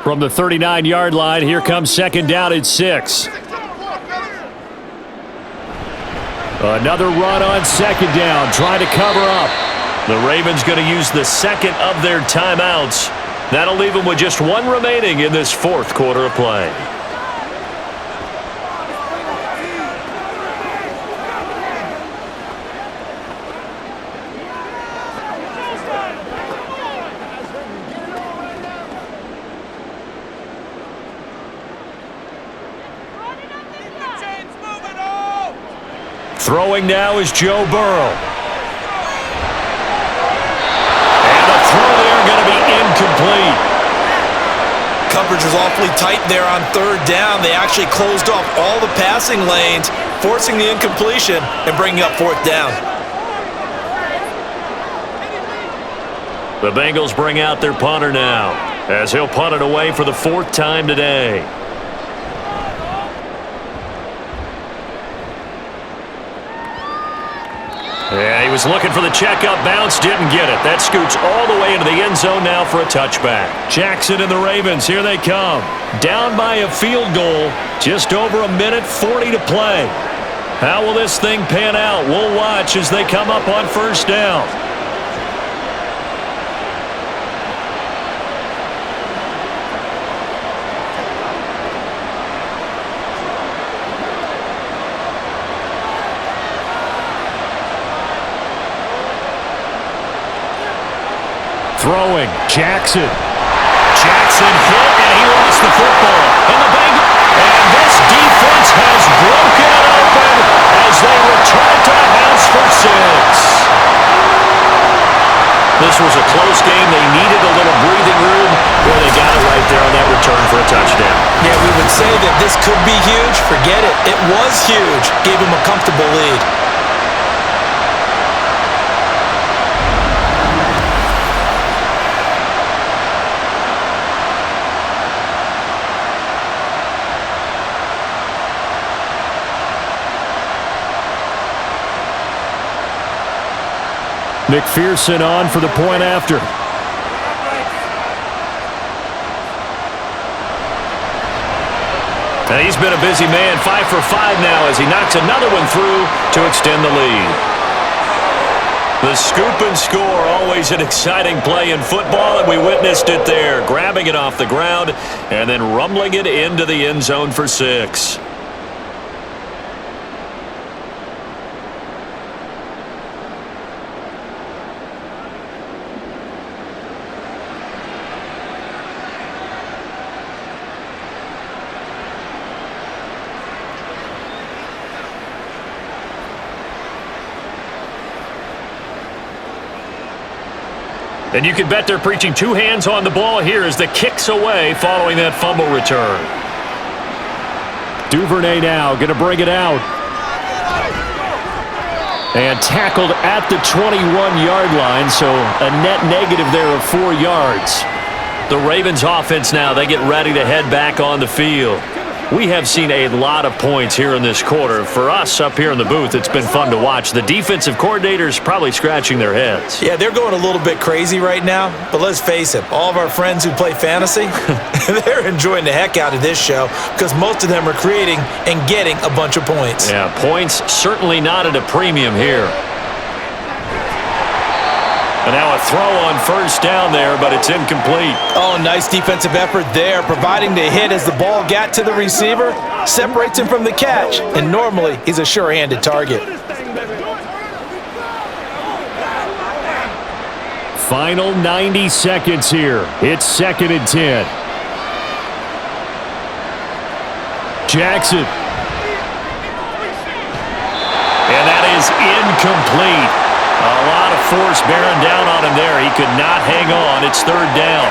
From the 39-yard line, here comes 2nd down at 6. Another run on 2nd down, trying to cover up. The Ravens going to use the second of their timeouts. That'll leave them with just one remaining in this fourth quarter of play. Throwing now is Joe Burrow. And the throw there going to be incomplete. Coverage was awfully tight there on third down. They actually closed off all the passing lanes, forcing the incompletion and bringing up fourth down. The Bengals bring out their punter now, as he'll punt it away for the fourth time today. Yeah, he was looking for the checkup bounce, didn't get it. That scoots all the way into the end zone now for a touchback. Jackson and the Ravens, here they come. Down by a field goal, just over a minute 40 to play. How will this thing pan out? We'll watch as they come up on first down. Throwing, Jackson. Jackson hit, and he lost the football. And this defense has broken it open as they return to the house for 6. This was a close game. They needed a little breathing room. Well, they got it right there on that return for a touchdown. Yeah, we would say that this could be huge. Forget it. It was huge. Gave him a comfortable lead. McPherson on for the point after. And he's been a busy man, 5 for 5 now as he knocks another one through to extend the lead. The scoop and score, always an exciting play in football, and we witnessed it there, grabbing it off the ground and then rumbling it into the end zone for 6. And you can bet they're preaching 2 hands on the ball here as the kick's away following that fumble return. Duvernay now going to bring it out. And tackled at the 21-yard line, so a net negative there of 4 yards. The Ravens offense now, they get ready to head back on the field. We have seen a lot of points here in this quarter. For us up here in the booth, it's been fun to watch. The defensive coordinators probably scratching their heads. Yeah, they're going a little bit crazy right now, but let's face it, all of our friends who play fantasy, they're enjoying the heck out of this show because most of them are creating and getting a bunch of points. Yeah, points certainly not at a premium here. And now a throw on first down there, but it's incomplete. Oh, nice defensive effort there, providing the hit as the ball got to the receiver, separates him from the catch, and normally he's a sure-handed target. Final 90 seconds here. It's 2nd and 10. Jackson. And that is incomplete. A lot of force bearing down on him there. He could not hang on. It's 3rd down.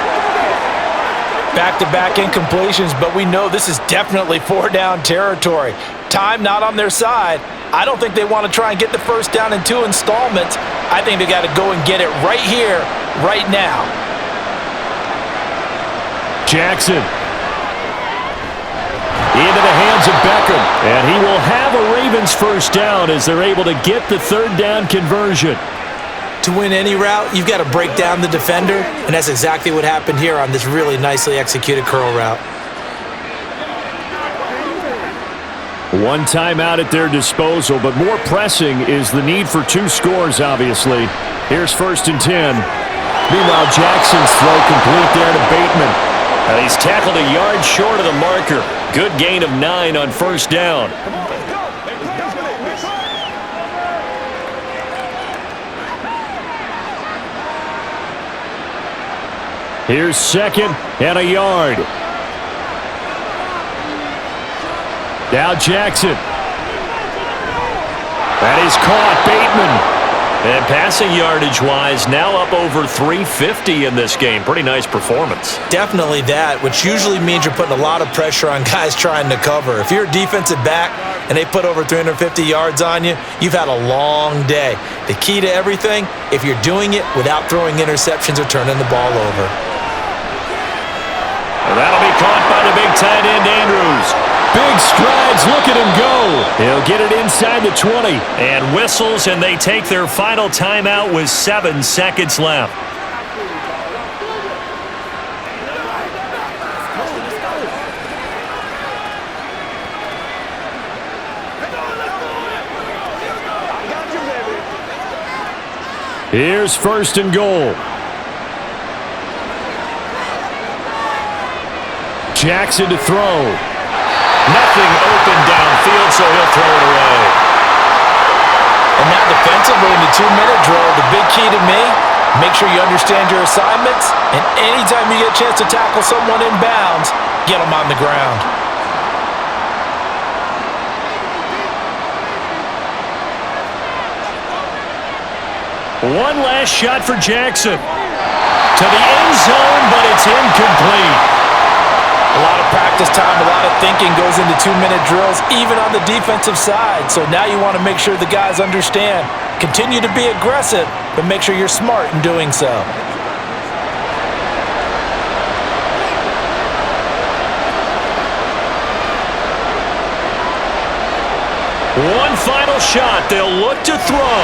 Back-to-back incompletions, but we know this is definitely 4-down territory. Time not on their side. I don't think they want to try and get the first down in 2 installments. I think they got to go and get it right here, right now. Jackson. Into the hands of Beckham. And he will have a Ravens first down as they're able to get the 3rd down conversion. To win any route, you've got to break down the defender, and that's exactly what happened here on this really nicely executed curl route. One timeout at their disposal, but more pressing is the need for 2 scores, obviously. Here's 1st and 10. Meanwhile, Jackson's throw complete there to Bateman. And he's tackled a yard short of the marker. Good gain of 9 on 1st down. Here's 2nd and a yard. Now Jackson. That is caught. Bateman. And passing yardage-wise, now up over 350 in this game. Pretty nice performance. Definitely that, which usually means you're putting a lot of pressure on guys trying to cover. If you're a defensive back and they put over 350 yards on you, you've had a long day. The key to everything, if you're doing it without throwing interceptions or turning the ball over. And that'll be caught by the big tight end, Andrews. Big strides, look at him go. He'll get it inside the 20. And whistles, and they take their final timeout with 7 seconds left. Here's 1st and goal. Jackson to throw. Nothing open downfield, so he'll throw it away. And now defensively in the 2-minute drill, the big key to me, make sure you understand your assignments, and anytime you get a chance to tackle someone in bounds, get them on the ground. One last shot for Jackson. To the end zone, but it's incomplete. A lot of practice time, a lot of thinking goes into 2-minute drills, even on the defensive side. So now you want to make sure the guys understand. Continue to be aggressive, but make sure you're smart in doing so. One final shot. They'll look to throw.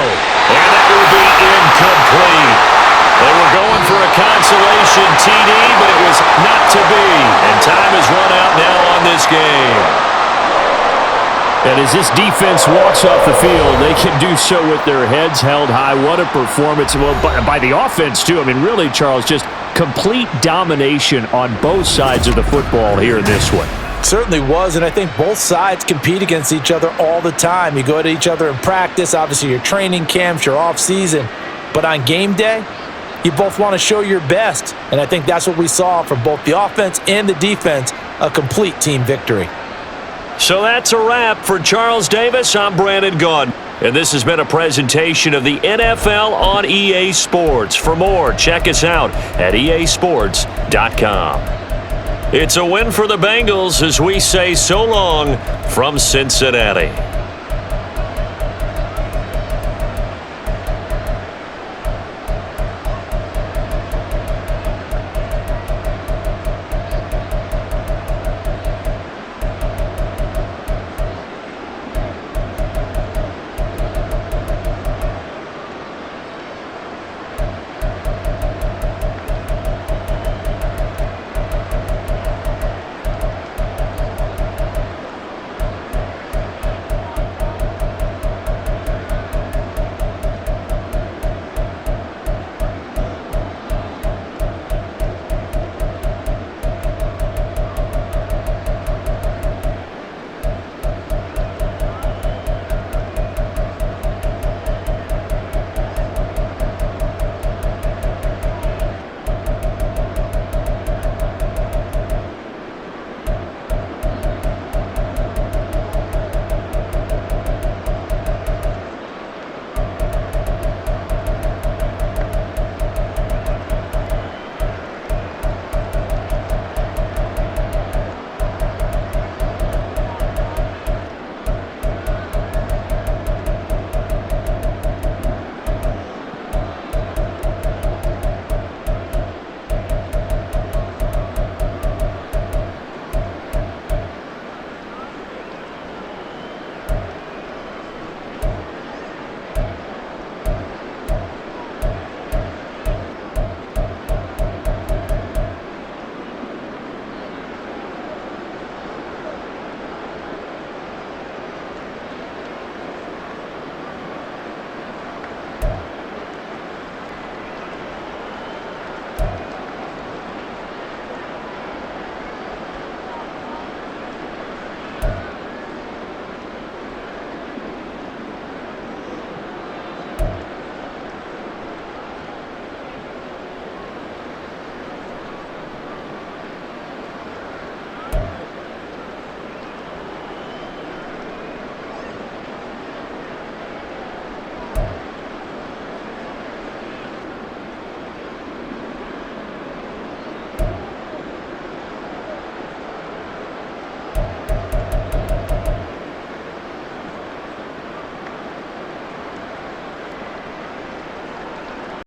And that will be incomplete. They were going for a consolation TD, but it was not to be. And time has run out now on this game. And as this defense walks off the field, they can do so with their heads held high. What a performance. Well, by the offense, too. I mean, really, Charles, just complete domination on both sides of the football here in this one. Certainly was, and I think both sides compete against each other all the time. You go to each other in practice, obviously your training camps, your off-season. But on game day, you both want to show your best, and I think that's what we saw from both the offense and the defense, a complete team victory. So that's a wrap. For Charles Davis, I'm Brandon Gaudin, and this has been a presentation of the NFL on EA Sports. For more, check us out at easports.com. It's a win for the Bengals as we say so long from Cincinnati.